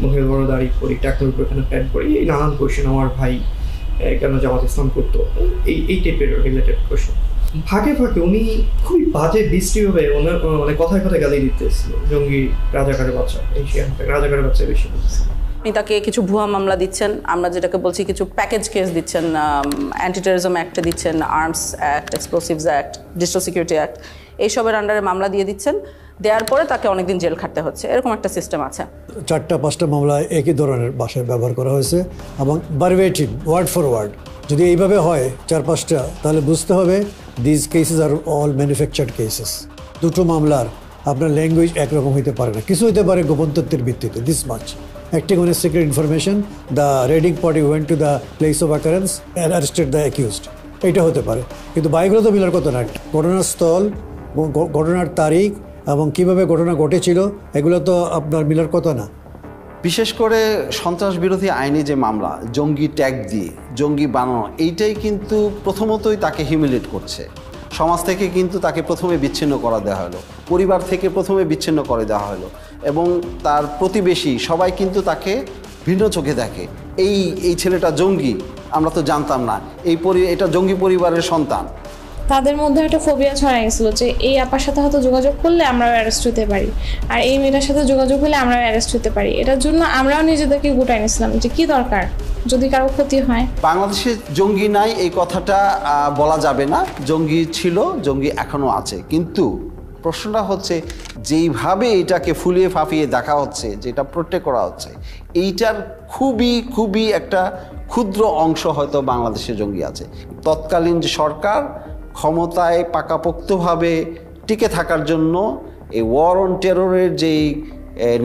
মুখে বড় দাড়ি করি, ট্যাকনোর উপর এখানে প্যান্ট করি, এই নানান কোয়েশ্চেন। আমার ভাই কেন জামাত ইসলাম করতো, এই টাইপের রিলেটেড কোয়েশ্চেন। ফাঁকে ফাঁকে উনি খুবই বাজে বৃষ্টিভাবে কথায় কথায় গালি দিতে এসেছিল, জঙ্গি, রাজাকারের বাচ্চা, এই রাজাকারের বাচ্চা বেশি বলতেছিল। আপনি তাকে কিছু ভুয়া মামলা দিচ্ছেন, আমরা যেটাকে বলছি কিছু প্যাকেজ কেস দিচ্ছেন, অ্যান্টি টেররিজম অ্যাক্টে দিচ্ছেন, arms act, explosives act, digital security act, এইসবের আন্ডারে মামলা দিয়ে দিচ্ছেন, দেওয়ার পরে তাকে অনেকদিন জেল খাটতে হচ্ছে, এরকম একটা সিস্টেম আছে। 4-5টা মামলায় একই ধরনের ভাষায় ব্যবহার করা হয়েছে এবং ভার্বেটিম ওয়ার্ড ফর ওয়ার্ড। যদি এইভাবে হয় 4-5টা, তাহলে বুঝতে হবে this cases are all manufactured cases. দুটো মামলার আপনার ল্যাঙ্গুয়েজ একরকম হইতে পারে না, কিছু হইতে পারে গোপন তথ্যের ভিত্তিতে, this much acting on a secret information, the raiding party went to the place of occurrence and arrested the accused, এটা হতে পারে। কিন্তু বাইকগুলো তো মিলার কথা না, ঘটনার স্থল, ঘটনার তারিখ এবং কিভাবে ঘটনা ঘটেছিল, এগুলো তো আপনার মিলার কথা না। বিশেষ করে সন্ত্রাস বিরোধী আইনে যে মামলা, জঙ্গি ট্যাগ দিয়ে জঙ্গি বানানো, এইটাই কিন্তু প্রথমতই তাকে হিউমিলেট করছে। সমাজ থেকে কিন্তু তাকে প্রথমে বিচ্ছিন্ন করা দেওয়া হলো, পরিবার থেকে প্রথমে বিচ্ছিন্ন করে দেওয়া হলো, এবং তার প্রতিবেশী সবাই কিন্তু তাকে ভিন্ন চোখে দেখে। এই ছেলেটা জঙ্গি, আমরা তো জানতাম না, এটা জঙ্গি পরিবারের সন্তান। তাদের মধ্যে একটা ফোবিয়া ছড়াই গেছিল যে এই আপার সাথে হয়তো যোগাযোগ করলে আমরাও অ্যারেস্ট হতে পারি, আর এই মেয়েটার সাথে যোগাযোগ হলে আমরাও অ্যারেস্ট হতে পারি। এটার জন্য আমরাও নিজেদেরকে গুটাই নিয়েছিলাম যে কি দরকার যদি কারো ক্ষতি হয়। বাংলাদেশে জঙ্গি নাই এই কথাটা বলা যাবে না, জঙ্গি ছিল, জঙ্গি এখনও আছে। কিন্তু প্রশ্নটা হচ্ছে যেইভাবে এটাকে ফুলিয়ে ফাঁপিয়ে দেখা হচ্ছে, যেটা প্রোটেক্ট করা হচ্ছে, এইটার খুবই একটা ক্ষুদ্র অংশ হয়তো বাংলাদেশে জঙ্গি আছে। তৎকালীন যে সরকার ক্ষমতায় পাকাপোক্তভাবে টিকে থাকার জন্য এই ওয়ার অন টেররের যেই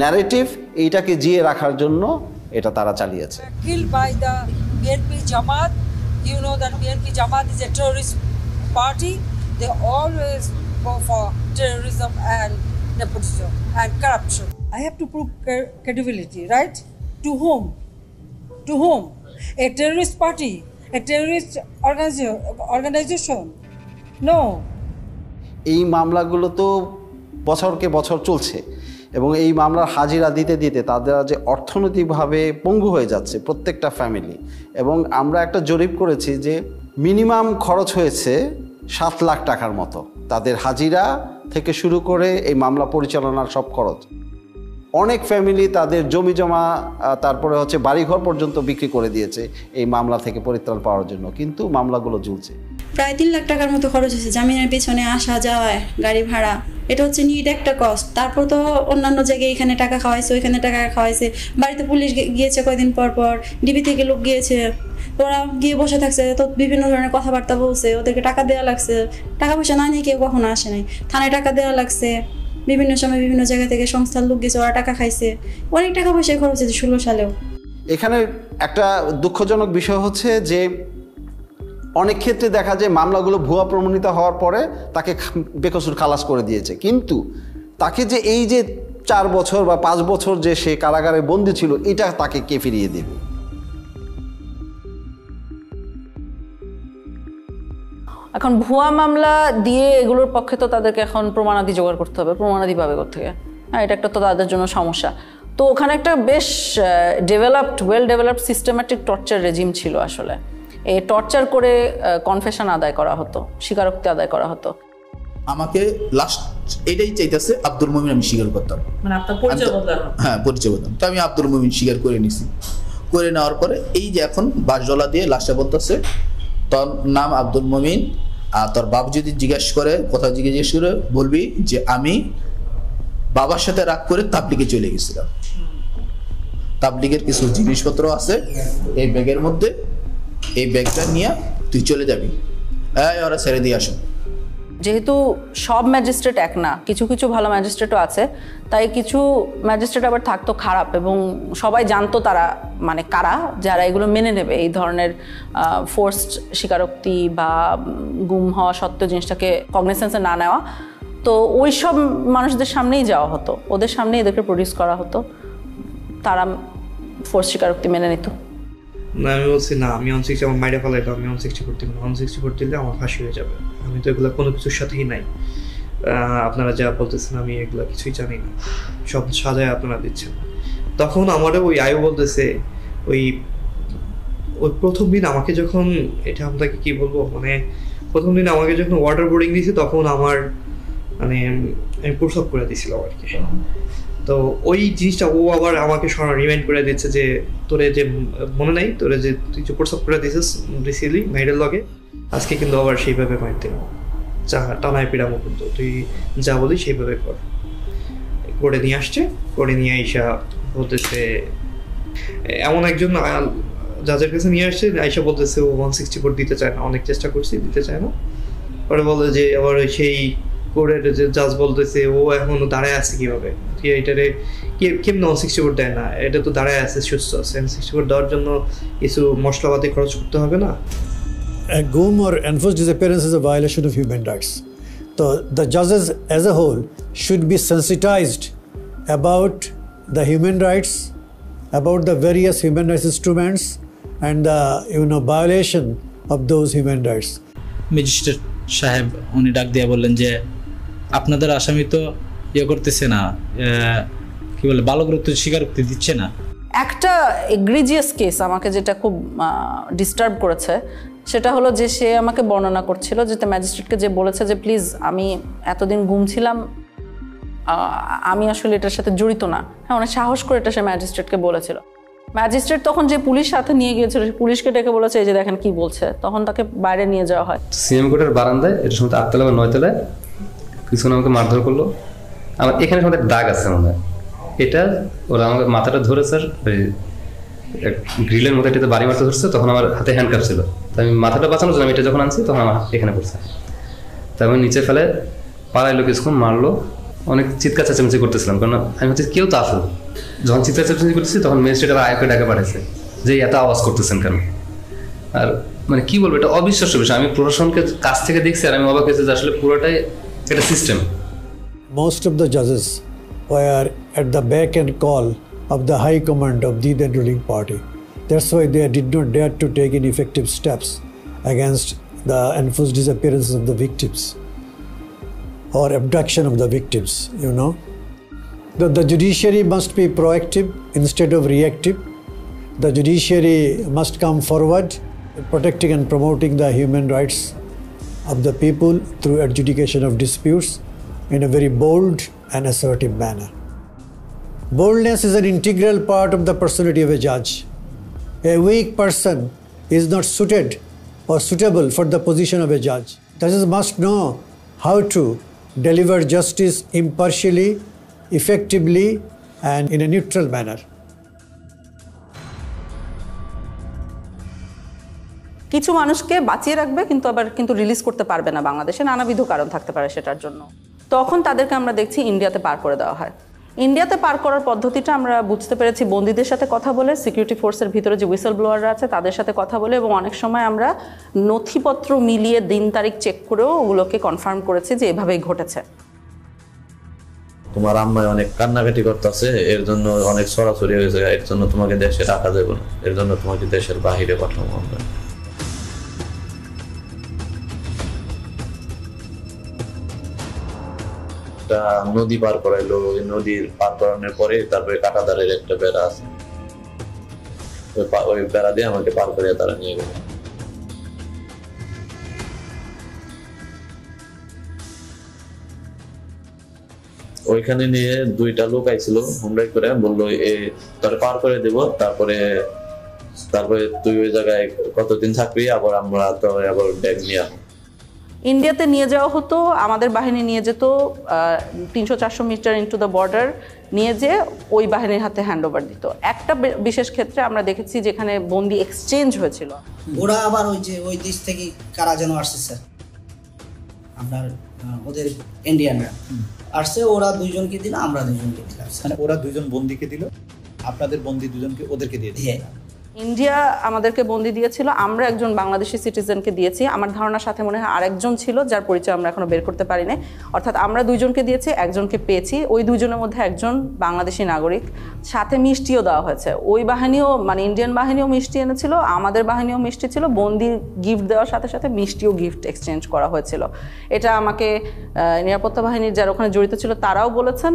ন্যারেটিভ, এইটাকে জিয়ে রাখার জন্য এটা তারা চালিয়েছে। Killed by the BNP Jamaat, you know that BNP Jamaat is a terrorist party. They always go for terrorism and nepotism and corruption. I have to prove credibility, right? To whom? To whom? A terrorist party, a terrorist organization. No. এই মামলাগুলো তো বছরকে বছর চলছে, এবং এই মামলার হাজিরা দিতে দিতে তাদের যে অর্থনৈতিকভাবে পঙ্গু হয়ে যাচ্ছে প্রত্যেকটা ফ্যামিলি। এবং আমরা একটা জরিপ করেছি যে মিনিমাম খরচ হয়েছে 7 লাখ টাকার মতো, তাদের হাজিরা থেকে শুরু করে এই মামলা পরিচালনার সব খরচ। অনেক ফ্যামিলি তাদের জমি জমা, তারপরে হচ্ছে বাড়িঘর পর্যন্ত বিক্রি করে দিয়েছে এই মামলা থেকে পরিত্রাণ পাওয়ার জন্য, কিন্তু মামলাগুলো ঝুলছে। প্রায় 3 লাখ টাকার মতো খরচ হয়েছে জামিনের পেছনে, আসা যাওয়ায়, গাড়ি ভাড়া, এটা হচ্ছে নিড একটা কস্ট। তারপর তো অন্যান্য জায়গায় এখানে টাকা খাওয়াইছে, ওইখানে টাকা খাওয়াইছে, বাড়িতে পুলিশ গিয়েছে কয়দিন পর পর, ডিবি থেকে লোক গিয়েছে, ওরা গিয়ে বসে থাকছে, তো বিভিন্ন ধরনের কথাবার্তা বলছে, ওদেরকে টাকা দেওয়া লাগছে, টাকা পয়সা না নিয়ে কেউ কখনো আসে নাই, থানায় টাকা দেওয়া লাগছে, বিভিন্ন সময় বিভিন্ন জায়গা থেকে সংস্থার লোক গেছে, ওরা টাকা খাইছে, অনেক টাকা পয়সা খরচ হয়েছে 16 সালেও। এখানে একটা দুঃখজনক বিষয় হচ্ছে যে অনেক ক্ষেত্রে দেখা যায় মামলাগুলো ভুয়া প্রমাণিত হওয়ার পরে তাকে বেকসুর খালাস করে দিয়েছে, কিন্তু তাকে যে এই যে 4 বছর বা 5 বছর যে সে কারাগারে বন্দী ছিল, এটা তাকে কে ফিরিয়ে দেবে? এখন ভুয়া মামলা দিয়ে এগুলোর পক্ষে তো তাদেরকে এখন প্রমাণাদি জোগাড় করতে হবে, প্রমাণাদি পাবে কোথেকে? হ্যাঁ, এটা একটা তো তাদের জন্য সমস্যা। তো ওখানে একটা বেশ well developed systematic torture regime ছিল আসলে। এই টর্চার করে কনফেশন আদায় করা হতো, স্বীকারোক্তি আদায় করা হতো। আমাকে লাস্ট এটাই চাইতেছে আব্দুল মুমিন আমি স্বীকার করতাম, মানে আপনার পরিচয় বদলানো। হ্যাঁ, পরিচয় বদলাম। তো আমি আব্দুল মুমিন স্বীকার করে নিছি। করে নেওয়ার পরে এই যে এখন বাসডলা দিয়ে লাস্টে বলতেছে তোর নাম আব্দুল মুমিন, আর তোর বাপ যদি জিজ্ঞেস করে, কথা জিজ্ঞেস করে বলবি যে আমি বাবার সাথে রাগ করে তাবলিগে চলে গেছিলাম, তাবলিগের কিছু জিনিসপত্র আছে এই ব্যাগের মধ্যে, এই ব্যাগটা নিয়ে তুই চলে যাবি, ওরা ছেড়ে দিয়ে আসো। যেহেতু সব ম্যাজিস্ট্রেট এক না, কিছু কিছু ভালো ম্যাজিস্ট্রেটও আছে, তাই কিছু ম্যাজিস্ট্রেট আবার থাকতো খারাপ, এবং সবাই জানতো তারা মানে কারা, যারা এগুলো মেনে নেবে, এই ধরনের ফোর্সড স্বীকারোক্তি বা গুম হওয়া সত্ত্বেও জিনিসটাকে কগনিসেন্সে না নেওয়া। তো ওই সব মানুষদের সামনেই যাওয়া হতো, ওদের সামনেই এদেরকে প্রডিউস করা হতো, তারা ফোর্স স্বীকারোক্তি মেনে নিত। না, আমি বলছি না, আমি 160 আমার মাইরে ফেলাইতো, আমি 164 দিব না, 164 দিলে আমার ফাঁসি হয়ে যাবে, আমি তো এগুলো কোনো কিছুর সাথেই নাই। আপনারা যা বলতেছেন আমি এগুলো কিছুই জানি না, সব সাজায় আপনারা দিচ্ছেন। তখন আমারও ওই আয়ু বলতেছে, ওই প্রথম দিন আমাকে যখন, এটা আপনাকে কি বলবো, মানে প্রথম দিন আমাকে যখন ওয়াটার বোর্ডিং দিয়েছে, তখন আমার মানে আমি প্রসব করে দিয়েছিলাম আর কি। তো ওই জিনিসটা ও আবার আমাকে রিমাইন্ড করে দিচ্ছে যে তোরে যে মনে নাই তোরে যে তুই যে প্রস্তাব করে দিয়েছিস রিসিলি মেয়েদের লগে আজকে কিন্তু আবার সেইভাবে মারতে যা টানায় পিড়ামো কিন্তু তুই যা বলি সেইভাবে কর। করে নিয়ে আসছে, করে নিয়ে আইসা বলতেছে এমন একজন জাজের কাছে নিয়ে আসছে, আইসা বলতেছে ও 164 দিতে চায় না, অনেক চেষ্টা করছি দিতে চায় না। পরে বলে যে আবার সেই করে যে জাজ বলতেছে ও এখনো দাঁড়ায় আছে কিভাবে, এটারে কেমন 164 দেয় না, এটা তো দাঁড়ায় আছে সুস্থ আছে, 164 দেওয়ার জন্য কিছু মশলাপাতি খরচ করতে হবে না। গুম or enforced disappearance is a violation of human rights. So the judges as a whole should be sensitized about the human rights, about the various human rights instruments and the violation of those human rights. Magistrate সাহেব উনি ডাক দিয়ে বললেন যে আপনাদের আসামি তো করতেছে না, কি বলে বালকরূপ স্বীকারোক্তি দিচ্ছে না। একটা এগ্রিজিয়াস কেস আমাকে যেটা খুব ডিস্টার্ব করেছে সেটা হলো যে সে আমাকে বর্ণনা করছিল যে ম্যাজিস্ট্রেটকে যে বলেছে যে প্লিজ আমি এতদিন ঘুমছিলাম, আমি আসলে এটার সাথে জড়িত না। হ্যাঁ, অনেক সাহস করে এটা সে ম্যাজিস্ট্রেটকে বলেছিল। ম্যাজিস্ট্রেট তখন যে পুলিশ সাথে নিয়ে গিয়েছিল পুলিশকে ডেকে বলেছে এই যে দেখেন কি বলছে, তখন তাকে বাইরে নিয়ে যাওয়া হয়। সিএম কোর্টের বারান্দায় এটা সময় 8 তলা বা 9 তলায় কিছুক্ষণ আমাকে মারধর করলো। আমার এখানে আমাদের দাগ আছে মনে হয়, এটা ওরা আমাকে মাথাটা ধরে স্যার ওই গ্রিলের মধ্যে এটাতে বাড়ি মারতে ধরছে, তখন আমার হাতে হ্যান্ডকাপ ছিল, তো আমি মাথাটা বাঁচানোর জন্য আমি এটা যখন আনছি তখন আমার এখানে পড়ছে, তাই আমি নিচে ফেলে পাড়াইলো, কিছুক্ষণ মারলো, অনেক চিৎকার চেঁচামেচি করতেছিলাম কারণ আমি হচ্ছে কেউ তো আসলো। যখন চিৎকার চেঁচামেচি করতেছি তখন ম্যাজিস্ট্রেট আবার আয়কে ডাকে পাঠাইছে যে এত আওয়াজ করতেছেন কেন। আর মানে কি বলবো, এটা অবিশ্বাস্য বিষয়। আমি প্রশাসনকে কাছ থেকে দেখছি আর আমি অবাক হয়েছি যে আসলে পুরোটাই এটা system. Most of the judges were at the beck and call of the high command of the then ruling party. That's why they did not dare to take any effective steps against the enforced disappearances of the victims or abduction of the victims, The judiciary must be proactive instead of reactive. The judiciary must come forward protecting and promoting the human rights of the people through adjudication of disputes in a very bold and assertive manner. Boldness is an integral part of the personality of a judge. A weak person is not suited or suitable for the position of a judge. Judges must know how to deliver justice impartially, effectively, and in a neutral manner. কিছু মানুষকে বাঁচিয়ে রাখবে কিন্তু release করতে পারবে না বাংলাদেশে, নানাবিধ কারণ থাকতে পারে সেটার জন্য। তখন তাদেরকে আমরা দেখছি ইন্ডিয়াতে পার করে দেওয়া হয়। ইন্ডিয়াতে পার করার পদ্ধতিটা আমরা বুঝতে পেরেছি বন্দীদের সাথে কথা বলে, সিকিউরিটি ফোর্সের ভিতরে যে হুইসেল ব্লোয়াররা আছে তাদের সাথে কথা বলে, এবং অনেক সময় আমরা নথিপত্র মিলিয়ে দিন তারিখ চেক করেও ওগুলোকে কনফার্ম করেছি যে এভাবেই ঘটেছে। তোমার আম্মায় অনেক কান্নাকাটি করতেছে, এর জন্য অনেক সরাসরি হয়েছে, এর জন্য তোমাকে দেশে রাখা যাবে না, এর জন্য তোমাকে দেশের বাহিরে পাঠাবো আমরা। নদী পার করাইলো, নদীর পার করানোর পরে তারপরে কাঁটাদারের একটা বেড়া আছে, ওই বেড়া দিয়ে আমাকে পার করে তারা নিয়ে গেল। ওইখানে নিয়ে 2টা লোক আইছিল হুমড়াই করে, বললো তোর পার করে দেব, তারপরে তুই ওই জায়গায় কতদিন থাকবি, আবার আমরা তো আবার ব্যাগ নিয়ে আসবো। ইন্ডিয়াতে নিয়ে যাওয়া হতো, আমাদের বাহিনী নিয়ে যেত 300-400 মিটার ইনটু দ্য বর্ডার, নিয়ে যেয়ে ওই বাহিনীর হাতে হ্যান্ড ওভার দিত। একটা বিশেষ ক্ষেত্রে আমরা দেখেছি যেখানে বন্দি এক্সচেঞ্জ হয়েছিল। ওরা আবার ওই দেশ থেকে কারা যেন আসছে স্যার, আপনার ওদের ইন্ডিয়ানরা আসছে, ওরা 2জনকে দিল, আমরা 2জনকে দিলাম। মানে ওরা 2জন বন্দিকে দিল, আপনাদের বন্দি 2জনকে ওদেরকে দিয়ে দিল। ইন্ডিয়া আমাদেরকে বন্দি দিয়েছিল, আমরা একজন বাংলাদেশি সিটিজেনকে দিয়েছি। আমার ধারণার সাথে মনে হয় আরেকজন ছিল যার পরিচয় আমরা এখনো বের করতে পারি না। অর্থাৎ আমরা 2জনকে দিয়েছি, একজনকে পেয়েছি। ওই 2জনের মধ্যে একজন বাংলাদেশি নাগরিক, সাথে মিষ্টিও দেওয়া হয়েছে। ওই বাহিনীও মানে ইন্ডিয়ান বাহিনীও মিষ্টি এনেছিল, আমাদের বাহিনীও মিষ্টি ছিল। বন্দি গিফট দেওয়ার সাথে সাথে মিষ্টিও গিফট এক্সচেঞ্জ করা হয়েছিল। এটা আমাকে নিরাপত্তা বাহিনীর যারা ওখানে জড়িত ছিল তারাও বলেছেন,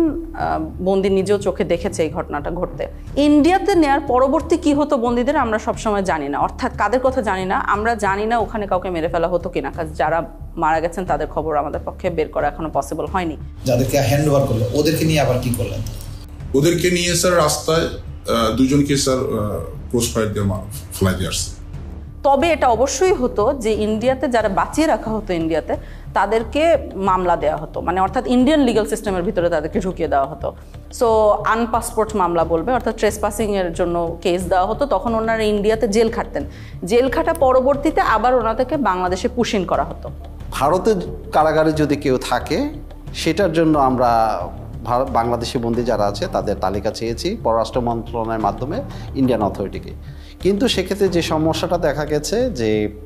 বন্দি নিজেও চোখে দেখেছে এই ঘটনাটা ঘটতে। ইন্ডিয়াতে নেয়ার পরবর্তী কি হতো বন্দি আমরা সবসময় জানি না, অর্থাৎ কাদের কথা জানি না, আমরা জানি না ওখানে কাউকে মেরে ফেলা হতো কিনা, কারণ যারা মারা গেছেন তাদের খবর আমাদের পক্ষে বের করা এখনো পসিবল হয়নি। যাদেরকে হ্যান্ড ওভার করলো ওদেরকে নিয়ে আবার কি করলেন? ওদেরকে নিয়ে স্যার রাস্তায় দুজনকে স্যার ক্রস ফায়ার দিয়ে ফেলাই দিয়ে আসছে। তবে এটা অবশ্যই হতো যে ইন্ডিয়াতে যারা বাঁচিয়ে রাখা হতো ইন্ডিয়াতে তাদেরকে মামলা দেওয়া হতো, মানে অর্থাৎ ইন্ডিয়ান লিগাল সিস্টেমের ভিতরে তাদেরকে ঢুকিয়ে দেওয়া হতো। সো আনপাসপোর্ট মামলা বলবে, অর্থাৎ ট্রেসপাসিং এর জন্য কেস দেওয়া হতো। তখন ওনারা ইন্ডিয়াতে জেল খাটতেন, জেল খাটা পরবর্তীতে আবার ওনাদেরকে বাংলাদেশে পুশিং করা হতো। ভারতের কারাগারে যদি কেউ থাকে সেটার জন্য আমরা বাংলাদেশি বন্দী যারা আছে তাদের তালিকা চেয়েছি পররাষ্ট্র মন্ত্রণালয়ের মাধ্যমে ইন্ডিয়ান অথরিটিকে। কিন্তু সেক্ষেত্রে যে সমস্যাটা দেখা গেছে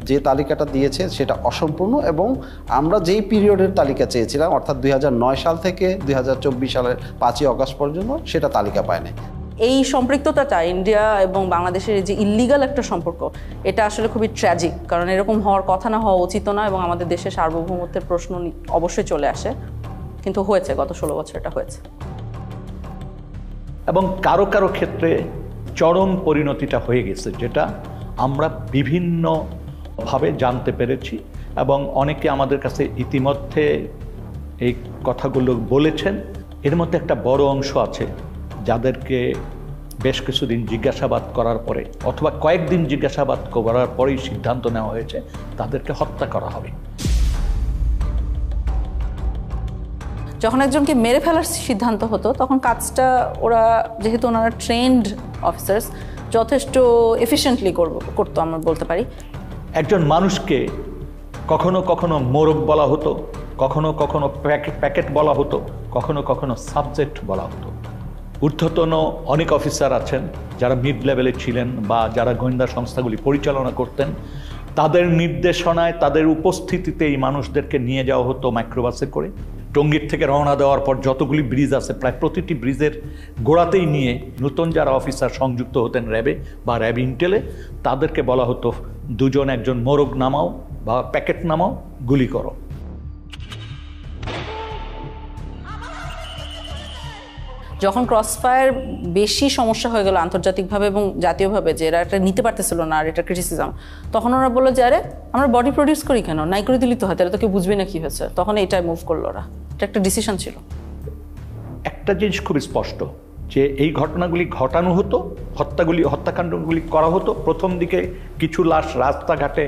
যে তালিকাটা দিয়েছে সেটা অসম্পূর্ণ, এবং আমরা যেই পিরিয়ডের তালিকা চেয়েছিলাম অর্থাৎ 2009 সাল থেকে 2024 সালের 5ই অগস্ট পর্যন্ত সেটা তালিকা পায়নি। এই সম্পৃক্ততাটা ইন্ডিয়া এবং বাংলাদেশের যে ইল্লিগাল একটা সম্পর্ক, এটা আসলে খুবই ট্র্যাজিক, কারণ এরকম হওয়ার কথা না, হওয়া উচিত না, এবং আমাদের দেশের সার্বভৌমত্বের প্রশ্ন অবশ্যই চলে আসে। কিন্তু হয়েছে, গত 16 বছর এটা হয়েছে। এবং কারো কারো ক্ষেত্রে চরম পরিণতিটা হয়ে গেছে, যেটা আমরা বিভিন্নভাবে জানতে পেরেছি, এবং অনেকে আমাদের কাছে ইতিমধ্যে এই কথাগুলো বলেছেন। এর মধ্যে একটা বড় অংশ আছে যাদেরকে বেশ কিছুদিন জিজ্ঞাসাবাদ করার পরে অথবা কয়েকদিন জিজ্ঞাসাবাদ করার পরেই সিদ্ধান্ত নেওয়া হয়েছে তাদেরকে হত্যা করা হবে। যখন একজনকে মেরে ফেলার সিদ্ধান্ত হতো তখন কাজটা ওরা, যেহেতু ওনারা ট্রেন্ড অফিসার্স, যথেষ্ট এফিশিয়েন্টলি করতো আমরা বলতে পারি। একজন মানুষকে কখনো কখনো মোরগ বলা হতো, কখনো কখনো প্যাকেট বলা হতো, কখনো কখনো সাবজেক্ট বলা হতো। ঊর্ধ্বতন অনেক অফিসার আছেন যারা মিড লেভেলে ছিলেন বা যারা গোয়েন্দা সংস্থাগুলি পরিচালনা করতেন, তাদের নির্দেশনায় তাদের উপস্থিতিতে এই মানুষদেরকে নিয়ে যাওয়া হতো মাইক্রোবাসে করে। টঙ্গীর থেকে রওনা দেওয়ার পর যতগুলি ব্রিজ আছে প্রায় প্রতিটি ব্রিজের গোড়াতেই নিয়ে নতুন যারা অফিসার সংযুক্ত হতেন র্যাবে বা র্যাব ইন্টেলে, তাদেরকে বলা হতো দুজন একজন মোরগ নামাও বা প্যাকেট নামাও, গুলি করো। যখন ক্রসফায়ার বেশি সমস্যা হয়ে গেল আন্তর্জাতিকভাবে এবং জাতীয়ভাবে, যে এরা এটা নিতে পারতেছিল না আর এটা ক্রিটিসিজম, তখন ওরা বললো যে আরে আমরা বডি প্রডিউস করি কেন, নাই করে দিলি তো হয়, তাহলে তো কেউ বুঝবে না কি হয়েছে। তখন এটাই মুভ করলো ওরা, এটা একটা ডিসিশন ছিল। একটা জিনিস খুব স্পষ্ট যে এই ঘটনাগুলি ঘটানো হতো, হত্যাকাণ্ডগুলি করা হতো। প্রথম দিকে কিছু লাশ রাস্তাঘাটে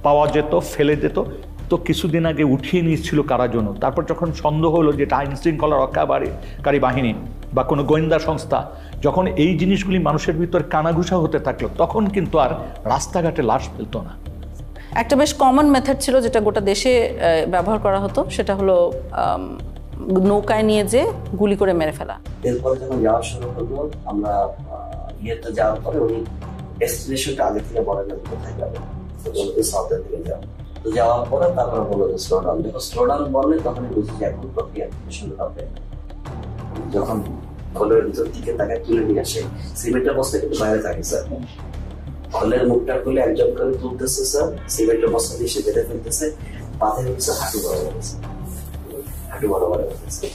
পাওয়া যেত, ফেলে যেত, তো কিছুদিন আগে উঠিয়ে নিয়েছিল কারা জন্য। তারপর যখন সন্দেহ হলো যে এটা আইন শৃঙ্খলা রক্ষাকারী বাহিনী বা কোনো গোয়েন্দা সংস্থা, যখন এই জিনিসগুলি মানুষের ভিতর কানাঘুষা হতে থাকলো, তখন কিন্তু আর রাস্তাঘাটে লাশ ফেলতো না। একটা বেশ কমন মেথড ছিল যেটা গোটা দেশে ব্যবহার করা হতো, সেটা হলো নৌকায় নিয়ে যে গুলি করে মেরে ফেলা। এরপরে যখন যাওয়া শুরু হলো, আমরা ইয়েতে যাওয়ার পরে উনি ডেস্টিনেশনটা আগে থেকে বলে না কোথায় যাবে, সাউথের দিকে যাবো। তো যাওয়ার পরে তারপরে বললো যে স্লো ডাউন, যখন স্লো ডাউন বললে তখনই বুঝি যে এখন প্রক্রিয়া শুরু হবে। যখন কলের ভিতর দিকে তাকে তুলে নিয়ে আসে, সিমেন্টের বস্তা কিন্তু বাইরে থাকে স্যার, কলের মুখটা খুলে একজন করে তুলতেছে স্যার, সিমেন্টের বস্তা দিয়ে সে বেঁধে ফেলতেছে, পাথে হচ্ছে হাঁটু বরাবর গেছে, হাঁটু বরাবর গেছে,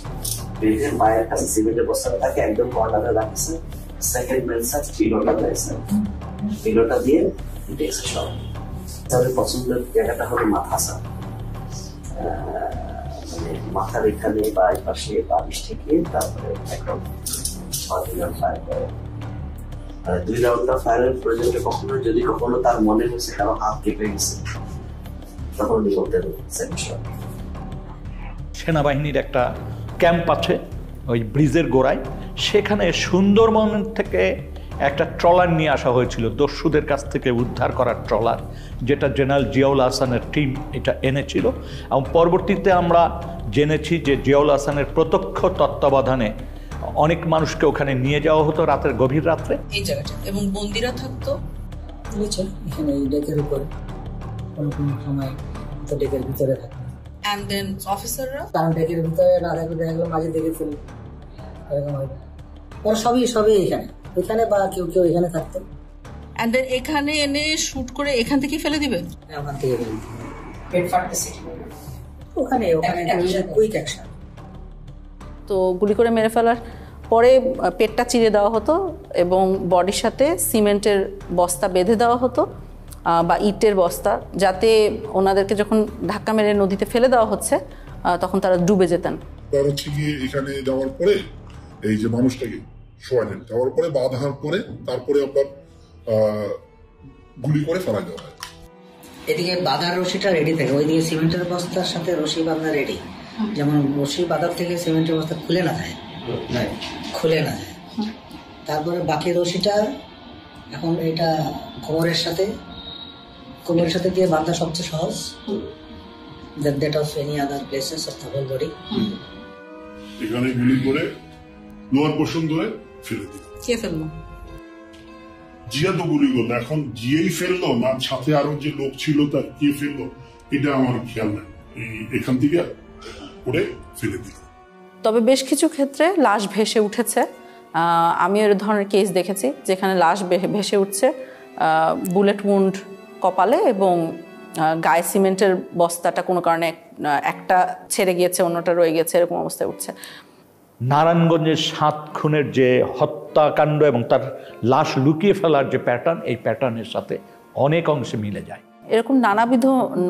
বেঁধে মায়ের কাছে সিমেন্টের বস্তাটা তাকে একদম কর্নারে রাখছে। সেকেন্ড ম্যান স্যার পিলোটা দিয়েছে, পিলোটা দিয়ে দেখছে সব। তাদের পছন্দের জায়গাটা হলো মাথা স্যার, মানে মাথার এখানে বা এই পাশে বালিশ থেকে তারপরে একদম 6 রাউন্ড ফায়ার করে। 2 রাউন্ডটা ফায়ারের প্রয়োজনটা কখনো যদি কখনো তার মনে হয়েছে কারো হাত কেঁপে গেছে, তখন উনি করতে সেনাবাহিনীর একটা ক্যাম্প আছে ওই ব্রিজের গোড়ায়, সেখানে সুন্দরবন থেকে একটা ট্রলার নিয়ে আসা হয়েছিল, দস্যুদের কাছ থেকে উদ্ধার করার ট্রলার, যেটা জেনারেল জিয়াউল হাসানের টিম এটা এনেছিল। এবং পরবর্তীতে আমরা জেনেছি যে জিয়াউল হাসানের প্রত্যক্ষ তত্ত্বাবধানে অনেক মানুষকে ওখানে নিয়ে যাওয়া হতো রাতের গভীর রাত্রে। এই জায়গাটা এবং বন্দিরা থাকতো বুঝছেন এখানে এই ডেকের উপরে, কোনো কোনো সময় তো ডেকের ভিতরে থাকতো। এন্ড দেন অফিসাররা কারণ ডেকের ভিতরে না থাকলে দেখা গেলো মাঝে দেখেছিল এরকম হয়। ওরা সবই এখানে এখানে বা কেউ কেউ এখানে থাকতো। এন্ড দেন এখানে এনে শুট করে এখান থেকে ফেলে দিবে, ওখান থেকে পেট ফাটতেছে ওখানে কুইক অ্যাকশন। তো গুলি করে মেরে ফেলার পরে পেটটা চিরে দেওয়া হতো এবং বডির সাথে সিমেন্টের বস্তা বেঁধে দেওয়া হতো বা ইটের বস্তা, যাতে ওনাদেরকে যখন ধাক্কা মেরে নদীতে ফেলে দেওয়া হচ্ছে তখন তারা ডুবে যেতেন। তার হচ্ছে গিয়ে এখানে যাওয়ার পরে এই যে মানুষটাকে শোয়ালেন, দেওয়ার পরে বাঁধার পরে তারপরে আপনার গুলি করে ফেলা দেওয়া হয়। এদিকে বাঁধার রশিটা রেডি থাকে, ওইদিকে সিমেন্টের বস্তার সাথে রশি বাঁধা রেডি, যেমন রশি বাঁধার থেকে সিমেন্টের বস্তা খুলে না যায়, তারপরে বাকি রশিটা এখন এটা কোমরের সাথে দিয়ে বাঁধা সবচেয়ে সহজ, that of any other places of the whole body. এখানে গুলি করে লোয়ার পোর্শন ধরে ফেলে দিল। কে ফেললো? জিয়া তো গুলি করলো, এখন জিয়াই ফেললো না সাথে আরো যে লোক ছিল তার কে ফেললো এটা আমার খেয়াল নাই, এখান থেকে করে ফেলে দিল। তবে বেশ কিছু ক্ষেত্রে লাশ ভেসে উঠেছে, আমি এর ধরনের কেস দেখেছি যেখানে লাশ ভেসে উঠছে বুলেট উন্ড কপালে এবং গায়ে সিমেন্টের বস্তাটা কোনো কারণে একটা ছেড়ে গিয়েছে অন্যটা রয়ে গেছে, এরকম অবস্থায় উঠছে। নারায়ণগঞ্জের 7 খুনের যে হত্যাকাণ্ড এবং তার লাশ লুকিয়ে ফেলার যে প্যাটার্ন, এই প্যাটার্নের সাথে অনেক অংশে মিলে যায়। এরকম নানাবিধ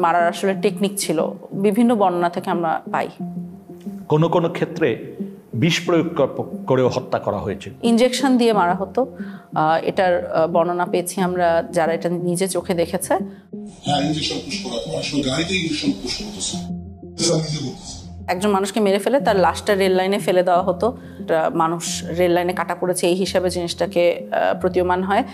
মারার আসলে টেকনিক ছিল, বিভিন্ন বর্ণনা থেকে আমরা পাই। কোনো কোনো ক্ষেত্রে বিষ প্রয়োগ করেও হত্যা করা হয়েছে, ইনজেকশন দিয়ে মারা হতো, এটার বর্ণনা পেয়েছি আমরা যারা এটা নিজে চোখে দেখেছে। একজন মানুষকে মেরে ফেলে তার লাশটা রেল লাইনে ফেলে দেওয়া হতো, মানুষ রেল লাইনে কাটা পড়েছে এই হিসাবে জিনিসটাকে প্রতীয়মান হয়।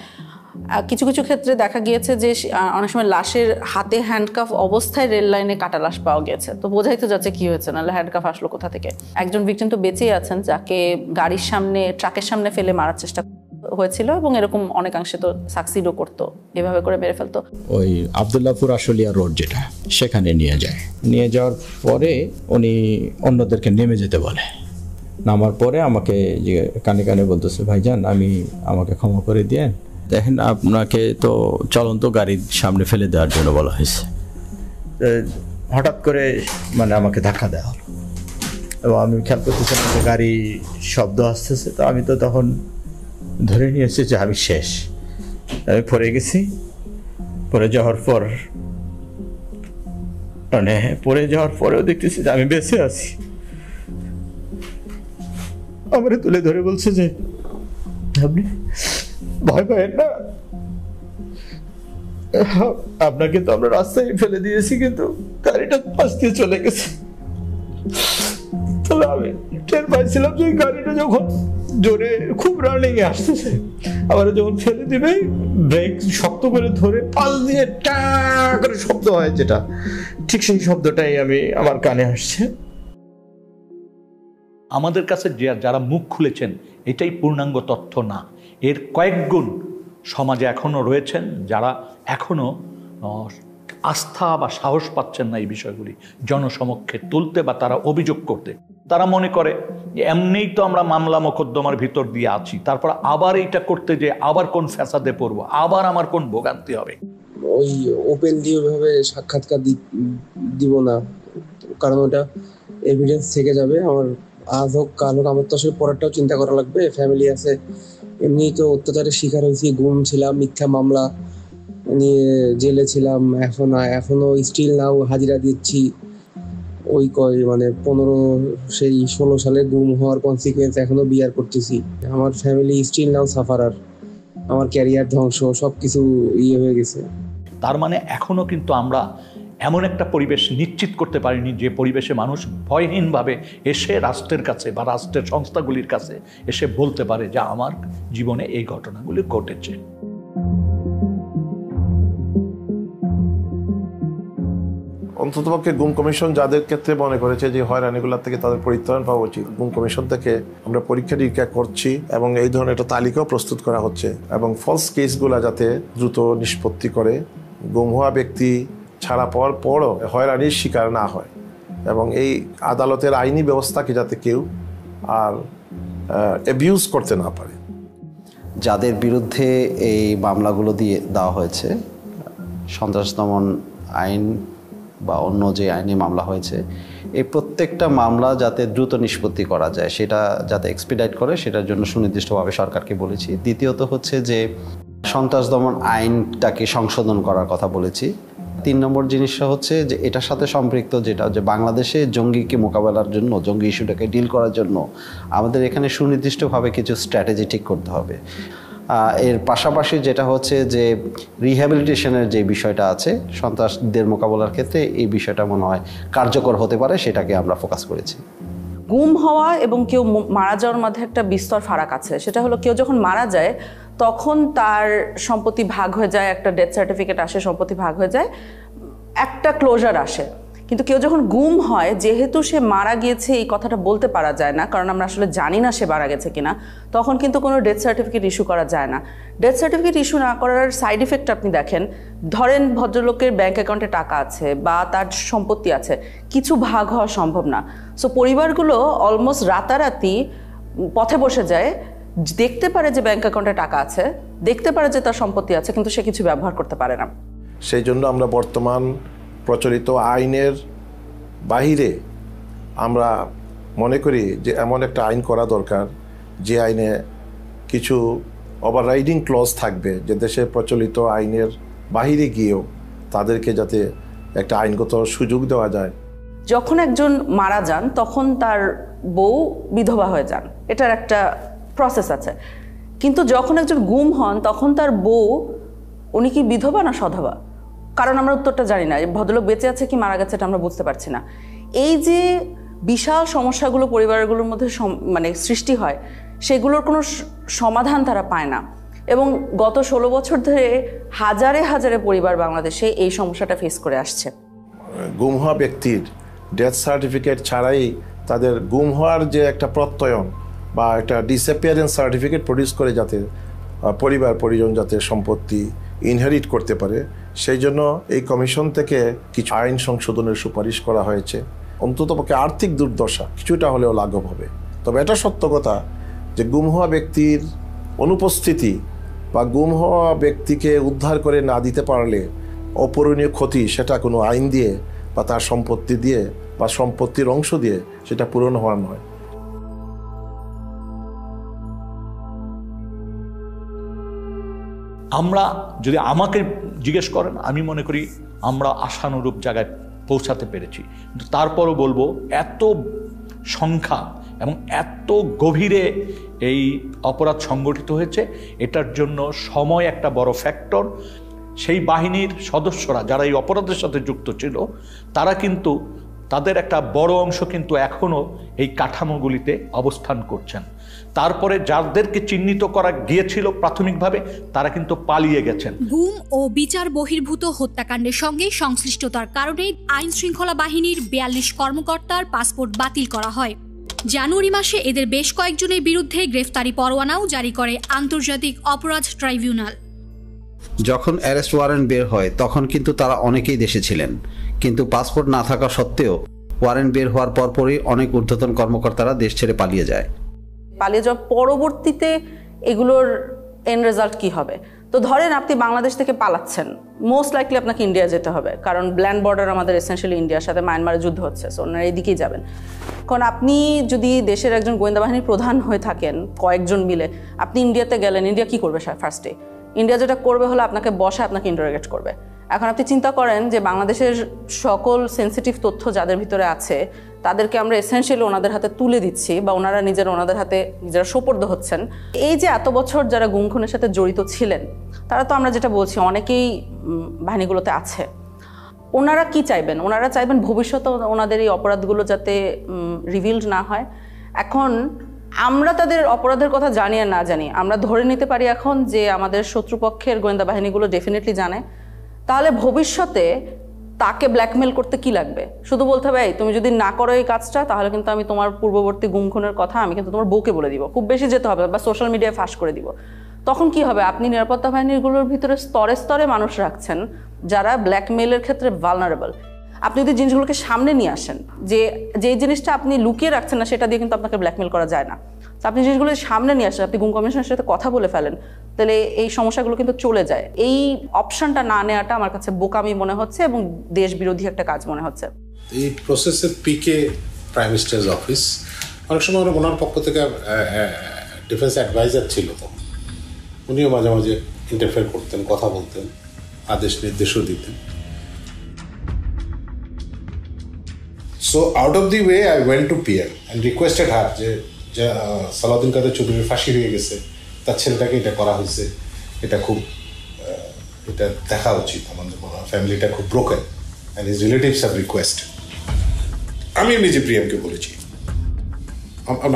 কিছু কিছু ক্ষেত্রে দেখা গিয়েছে যে অনেক সময় লাশের হাতে হ্যান্ডকাফ অবস্থায় রেল লাইনে কাটা লাশ পাওয়া গেছে, তো বোঝাই তো যাচ্ছে কি হয়েছে, নাহলে হ্যান্ডকাফ আসলো কোথা থেকে। একজন ভিকটিম তো বেঁচেই আছেন যাকে গাড়ির সামনে ট্রাকের সামনে ফেলে মারার চেষ্টা হয়েছিল এবং এরকম অনেকাংশে তো সাকসিডও করতো, এভাবে করে মেরে ফেলতো। ওই আবদুল্লাহপুর আশুলিয়া রোড যেটা, সেখানে নিয়ে যাওয়ার পরে উনি অন্যদেরকে নেমে যেতে বলে। নামার পরে আমাকে যে কানে কানে বলতেছে, ভাইজান আমাকে ক্ষমা করে দিয়েন, দেখেন আপনাকে তো চলন্ত গাড়ির সামনে ফেলে দেওয়ার জন্য বলা হয়েছে। হঠাৎ করে মানে আমাকে ধাক্কা দেওয়া হলো এবং আমি খেয়াল করতেছিলাম যে গাড়ি শব্দ আসতেছে, তো আমি তো তখন ধরে নিয়েছি যে আমি শেষ, আমি পড়ে গেছি। পড়ে যাওয়ার পরেও দেখতেছি যে আমি বেঁচে আছি। আমার তুলে ধরে বলছে যে আপনি ভয় পাবেন না, আপনাকে তো আমরা রাস্তায় ফেলে দিয়েছি কিন্তু গাড়িটা পাশ দিয়ে চলে গেছে। তবে আমি টের পাইছিলাম যে গাড়িটা যখন জোরে খুব রানিং এ আসতেছে, আবার যখন ফেলে দিবে ব্রেক শক্ত করে ধরে পাশ দিয়ে টা করে শব্দ হয়, যেটা ঠিক সেই শব্দটাই আমার কানে আসছে। আমাদের কাছে যারা মুখ খুলেছেন এটাই পূর্ণাঙ্গ তথ্য না, এর কয়েক গুণ সমাজে এখনো রয়েছেন যারা এখনো আস্থা বা সাহস পাচ্ছেন না এই বিষয়গুলি জনসমক্ষে তুলতে বা তারা অভিযোগ করতে। তারা মনে করে যে এমনিই তো আমরা মামলা মোকদ্দমার ভিতর দিয়ে আছি, তারপর আবার এইটা করতে যে আবার কোন ফ্যাসাদে পড়বো, আবার আমার কোন ভোগান্তি হবে। ওই ওপেনলি ওইভাবে সাক্ষাৎকার দিব না, কারণ ওটা এভিডেন্স থেকে যাবে। আমার আজ হোক কাল হোক আমার তো আসলে পরেরটাও চিন্তা করা লাগবে, ফ্যামিলি আছে। এমনি তো অত্যাচারের শিকার হয়েছি, গুম ছিলাম, মিথ্যা মামলা নিয়ে জেলে ছিলাম, এখনো স্টিল নাও হাজিরা দিচ্ছি। ওই 16 সালে গুম হওয়ার কনসিকুয়েন্স এখনো বিয়ার করতেছি। আমার ফ্যামিলি স্টিল নাও সাফারার, আমার ক্যারিয়ার ধ্বংস, সবকিছু হয়ে গেছে। তার মানে এখনো কিন্তু আমরা এমন একটা পরিবেশ নিশ্চিত করতে পারিনি যে পরিবেশে মানুষ ভয়হীনভাবে এসে রাষ্ট্রের কাছে বা রাষ্ট্রের সংস্থাগুলির কাছে এসে বলতে পারে যে আমার জীবনে এই ঘটনাগুলি ঘটেছে। অন্ততপক্ষে গুম কমিশন যাদের ক্ষেত্রে মনে করেছে যে হয়রানিগুলোর থেকে তাদের পরিত্রাণ পাওয়া উচিত, গুম কমিশন থেকে আমরা পরীক্ষা নিরীক্ষা করছি এবং এই ধরনের একটা তালিকাও প্রস্তুত করা হচ্ছে এবং ফলস কেসগুলো যাতে দ্রুত নিষ্পত্তি করে, গুম হওয়া ব্যক্তি ছাড়া পাওয়ার পরও হয়রানির শিকার না হয় এবং এই আদালতের আইনি ব্যবস্থাকে যাতে কেউ আর অ্যাবিউজ করতে না পারে। যাদের বিরুদ্ধে এই মামলাগুলো দেওয়া হয়েছে, সন্ত্রাস দমন আইন বা অন্য যে আইনি মামলা হয়েছে, এই প্রত্যেকটা মামলা যাতে দ্রুত নিষ্পত্তি করা যায়, সেটা যাতে এক্সপিডাইট করে, সেটার জন্য সুনির্দিষ্টভাবে সরকারকে বলেছি। দ্বিতীয়ত হচ্ছে যে সন্ত্রাস দমন আইনটাকে সংশোধন করার কথা বলেছি, 3 নম্বর জিনিসটা হচ্ছে যে এটার সাথে সম্পৃক্ত যেটা যে বাংলাদেশে জঙ্গিকে মোকাবেলার জন্য, জঙ্গি ইস্যুটাকে ডিল করার জন্য আমাদের এখানে সুনির্দিষ্টভাবে কিছু স্ট্র্যাটেজি ঠিক করতে হবে। এর পাশাপাশি যেটা হচ্ছে যে রিহ্যাবিলিটেশনের যে বিষয়টা আছে সন্ত্রাসদের মোকাবেলার ক্ষেত্রে, এই বিষয়টা মনে হয় কার্যকর হতে পারে, সেটাকে আমরা ফোকাস করেছি। গুম হওয়া এবং কেউ মারা যাওয়ার মধ্যে একটা বিস্তর ফারাক আছে। সেটা হলো কেউ যখন মারা যায় তখন তার সম্পত্তি ভাগ হয়ে যায়, একটা ডেথ সার্টিফিকেট আসে, সম্পত্তি ভাগ হয়ে যায়, একটা ক্লোজার আসে। কিন্তু কেউ যখন গুম হয়, যেহেতু সে মারা গিয়েছে এই কথাটা বলতে পারা যায় না, কারণ আমরা আসলে জানি না সে মারা গেছে কিনা, তখন কিন্তু কোনো ডেথ সার্টিফিকেট ইস্যু করা যায় না। ডেথ সার্টিফিকেট ইস্যু না করার সাইড ইফেক্ট আপনি দেখেন, ধরেন ভদ্রলোকের ব্যাংক অ্যাকাউন্টে টাকা আছে বা তার সম্পত্তি আছে, কিছু ভাগ হওয়া সম্ভব না। সো পরিবারগুলো অলমোস্ট রাতারাতি পথে বসে যায়, দেখতে পারে যে ব্যাংক অ্যাকাউন্টে টাকা আছে, দেখতে পারে যে তার সম্পত্তি আছে, কিন্তু সে কিছু ব্যবহার করতে পারে না। সেই জন্য আমরা বর্তমান প্রচলিত আইনের বাহিরে আমরা মনে করি যে এমন একটা আইন করা দরকার যে আইনে কিছু ওভাররাইডিং ক্লজ থাকবে, যে দেশের প্রচলিত আইনের বাহিরে গিয়েও তাদেরকে যাতে একটা আইনগত সুযোগ দেওয়া যায়। যখন একজন মারা যান তখন তার বউ বিধবা হয়ে যান, এটার একটা প্রসেস আছে। কিন্তু যখন একজন গুম হন তখন তার বউ, উনি কি বিধবা না সধবা? কারণ আমরা উত্তরটা জানি না। ভদ্রলোক বেঁচে আছে কি মারা গেছে এটা আমরা বুঝতে পারছি না। এই যে বিশাল সমস্যাগুলো পরিবারগুলোর মধ্যে মানে সৃষ্টি হয়, সেগুলোর কোনো সমাধান তারা পায় না। এবং গত 16 বছর ধরে হাজারে হাজারে পরিবার বাংলাদেশে এই সমস্যাটা ফেস করে আসছে। গুম হওয়া ব্যক্তির ডেথ সার্টিফিকেট ছাড়াই তাদের গুম হওয়ার যে একটা প্রত্যয়ন বা একটা ডিসঅ্যাপিয়ারেন্স সার্টিফিকেট প্রডিউস করে যাতে পরিবার পরিজন যাতে সম্পত্তি ইনহেরিট করতে পারে, সেই জন্য এই কমিশন থেকে কিছু আইন সংশোধনের সুপারিশ করা হয়েছে। অন্ততপক্ষে আর্থিক দুর্দশা কিছুটা হলেও লাঘব হবে। তবে এটা সত্য কথা যে গুম হওয়া ব্যক্তির অনুপস্থিতি বা গুম হওয়া ব্যক্তিকে উদ্ধার করে না দিতে পারলে অপূরণীয় ক্ষতি সেটা কোনো আইন দিয়ে বা তার সম্পত্তি দিয়ে বা সম্পত্তির অংশ দিয়ে সেটা পূরণ হওয়ার নয়। আমরা যদি আমাকে জিজ্ঞেস করেন, আমি মনে করি আমরা আশানুরূপ জায়গায় পৌঁছাতে পেরেছি। কিন্তু তারপরও বলবো, এত সংখ্যা এবং এত গভীরে এই অপরাধ সংগঠিত হয়েছে, এটার জন্য সময় একটা বড় ফ্যাক্টর। সেই বাহিনীর সদস্যরা যারা এই অপরাধের সাথে যুক্ত ছিল, তারা কিন্তু তাদের একটা বড় অংশ কিন্তু এখনও এই কাঠামোগুলিতে অবস্থান করছেন। তারপরে যাদেরকে চিহ্নিত করা গিয়েছিল প্রাথমিকভাবে, তারা কিন্তু পালিয়ে গেছেন। গুম ও বিচার বহির্ভূত হত্যাকাণ্ডের সঙ্গে সংশ্লিষ্টতার কারণে আইন শৃঙ্খলা বাহিনীর 42 কর্মকর্তার পাসপোর্ট বাতিল করা হয়। জানুয়ারি মাসে এদের বেশ কয়েকজনের বিরুদ্ধে গ্রেফতারি পরোয়ানাও জারি করে আন্তর্জাতিক অপরাধ ট্রাইব্যুনাল। যখন অ্যারেস্ট ওয়ারেন্ট বের হয় তখন কিন্তু তারা অনেকেই দেশে ছিলেন, কিন্তু পাসপোর্ট না থাকা সত্ত্বেও ওয়ারেন্ট বের হওয়ার পরপরই অনেক ঊর্ধ্বতন কর্মকর্তারা দেশ ছেড়ে পালিয়ে যায়। পালিয়ে যাওয়ার পরবর্তীতে এগুলোর এন্ড রেজাল্ট কি হবে? তো ধরেন আপনি বাংলাদেশ থেকে পালাচ্ছেন, মোস্ট লাইকলি আপনাকে ইন্ডিয়া যেতে হবে, কারণ ল্যান্ড বর্ডার আমাদের এসেনশিয়ালি ইন্ডিয়ার সাথে, মায়ানমারের যুদ্ধ হচ্ছে, সো ওনারা এইদিকেই যাবেন। কারণ আপনি যদি দেশের একজন গোয়েন্দা বাহিনীর প্রধান হয়ে থাকেন, কয়েকজন মিলে আপনি ইন্ডিয়াতে গেলেন, ইন্ডিয়া কি করবে ফার্স্টে? ইন্ডিয়া যেটা করবে হলো আপনাকে বসে আপনাকে ইন্টারোগেট করবে। এখন আপনি চিন্তা করেন যে বাংলাদেশের সকল সেন্সিটিভ তথ্য যাদের ভিতরে আছে তাদেরকে আমরা এসেনশিয়ালি ওনাদের হাতে তুলে দিচ্ছি, বা ওনারা ওনাদের হাতে নিজেরা সোপর্দ হচ্ছেন। এই যে এত বছর যারা গুম খুনের সাথে জড়িত ছিলেন, তারা তো আমরা যেটা বলছি অনেকেই বাহিনীগুলোতে আছে। ওনারা কি চাইবেন? ওনারা চাইবেন ভবিষ্যতে ওনাদের এই অপরাধগুলো যাতে রিভিলড না হয়। এখন আমরা তাদের অপরাধের কথা জানি আর না জানি, আমরা ধরে নিতে পারি এখন যে আমাদের শত্রুপক্ষের গোয়েন্দা বাহিনীগুলো ডেফিনেটলি জানে। তাহলে ভবিষ্যতে তাকে ব্ল্যাকমেল করতে কি লাগবে? শুধু বলতে হবে, এই তুমি যদি না করো এই কাজটা, তাহলে কিন্তু আমি তোমার পূর্ববর্তী গুম খুনের কথা আমি কিন্তু তোমার বউকে বলে দিব, খুব বেশি যেতে হবে, বা সোশ্যাল মিডিয়ায় ফাঁস করে দিব। তখন কি হবে? আপনি নিরাপত্তা বাহিনীগুলোর ভিতরে স্তরে স্তরে মানুষ রাখছেন যারা ব্ল্যাকমেলের ক্ষেত্রে ভালনারেবল। আপনি যদি জিনিসগুলোকে সামনে নিয়ে আসেন, যে জিনিসটা আপনি লুকিয়ে রাখছেন না, সেটা দিয়ে কিন্তু আপনাকে ব্ল্যাকমেল করা যায় না। তো আপনি জিনিসগুলো সামনে নিয়ে আসেন, আপনি গুম কমিশনের সাথে কথা বলে ফেলেন, তাহলে এই সমস্যাগুলো কিন্তু চলে যায়। এই অপশনটা না নেওয়াটা আমার কাছে বোকামি মনে হচ্ছে এবং দেশ বিরোধী একটা কাজ মনে হচ্ছে। এই প্রসেসের পিকে প্রাইম মিনিস্টার্স অফিস, অনেক সময় ওনার পক্ষ থেকে ডিফেন্স অ্যাডভাইজার ছিল, তো উনিও মাঝে মাঝে ইন্টারফেয়ার করতেন, কথা বলতেন, আদেশ নির্দেশও দিতেন। So out of the way I went to PM and requested her যে সালাউদ্দিন কাদের চৌধুরীর ফাঁসি হয়ে গেছে, তার ছেলেটাকে এটা করা হয়েছে, এটা খুব এটা দেখা উচিত, আমাদের ফ্যামিলিটা খুব broken and his relatives have request. আমি নিজে প্রিয়ামকে বলেছি,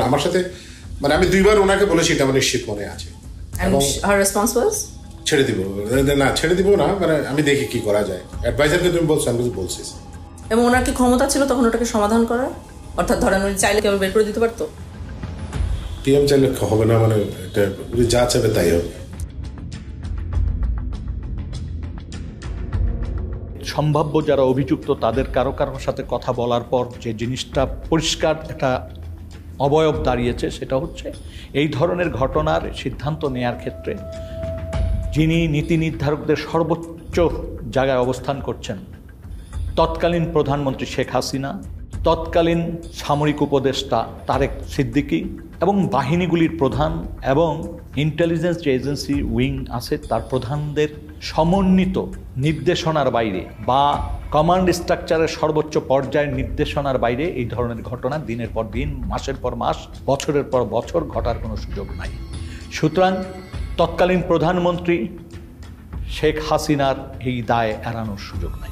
আমার সাথে মানে আমি 2বার ওনাকে বলেছি, এটা আমার নিশ্চিত মনে আছে। And her response was? ছেড়ে দিব না, মানে আমি দেখি কি করা যায়। অ্যাডভাইজারকে তুমি বলছো, আমি বলছি। এবং ওনার কি ক্ষমতা ছিল তখন ওটাকে সমাধান করার? অর্থাৎ ধরেন উনি চাইলে কেউ বের করে দিতে পারতো? পিএম চাইলে হবে না, মানে এটা উনি যা চাইবে তাই হবে। সম্ভাব্য যারা অভিযুক্ত তাদের কারোর সাথে কথা বলার পর যে জিনিসটা পরিষ্কার একটা অবয়ব দাঁড়িয়েছে, সেটা হচ্ছে এই ধরনের ঘটনার সিদ্ধান্ত নেয়ার ক্ষেত্রে যিনি নীতি নির্ধারকদের সর্বোচ্চ জায়গায় অবস্থান করছেন, তৎকালীন প্রধানমন্ত্রী শেখ হাসিনা, তৎকালীন সামরিক উপদেষ্টা তারেক সিদ্দিকী এবং বাহিনীগুলির প্রধান এবং ইন্টেলিজেন্স যে এজেন্সি উইং আছে তার প্রধানদের সমন্বিত নির্দেশনার বাইরে বা কমান্ড স্ট্রাকচারের সর্বোচ্চ পর্যায়ের নির্দেশনার বাইরে এই ধরনের ঘটনা দিনের পর দিন, মাসের পর মাস, বছরের পর বছর ঘটার কোনো সুযোগ নাই। সুতরাং তৎকালীন প্রধানমন্ত্রী শেখ হাসিনার এই দায় এড়ানোর সুযোগ নাই।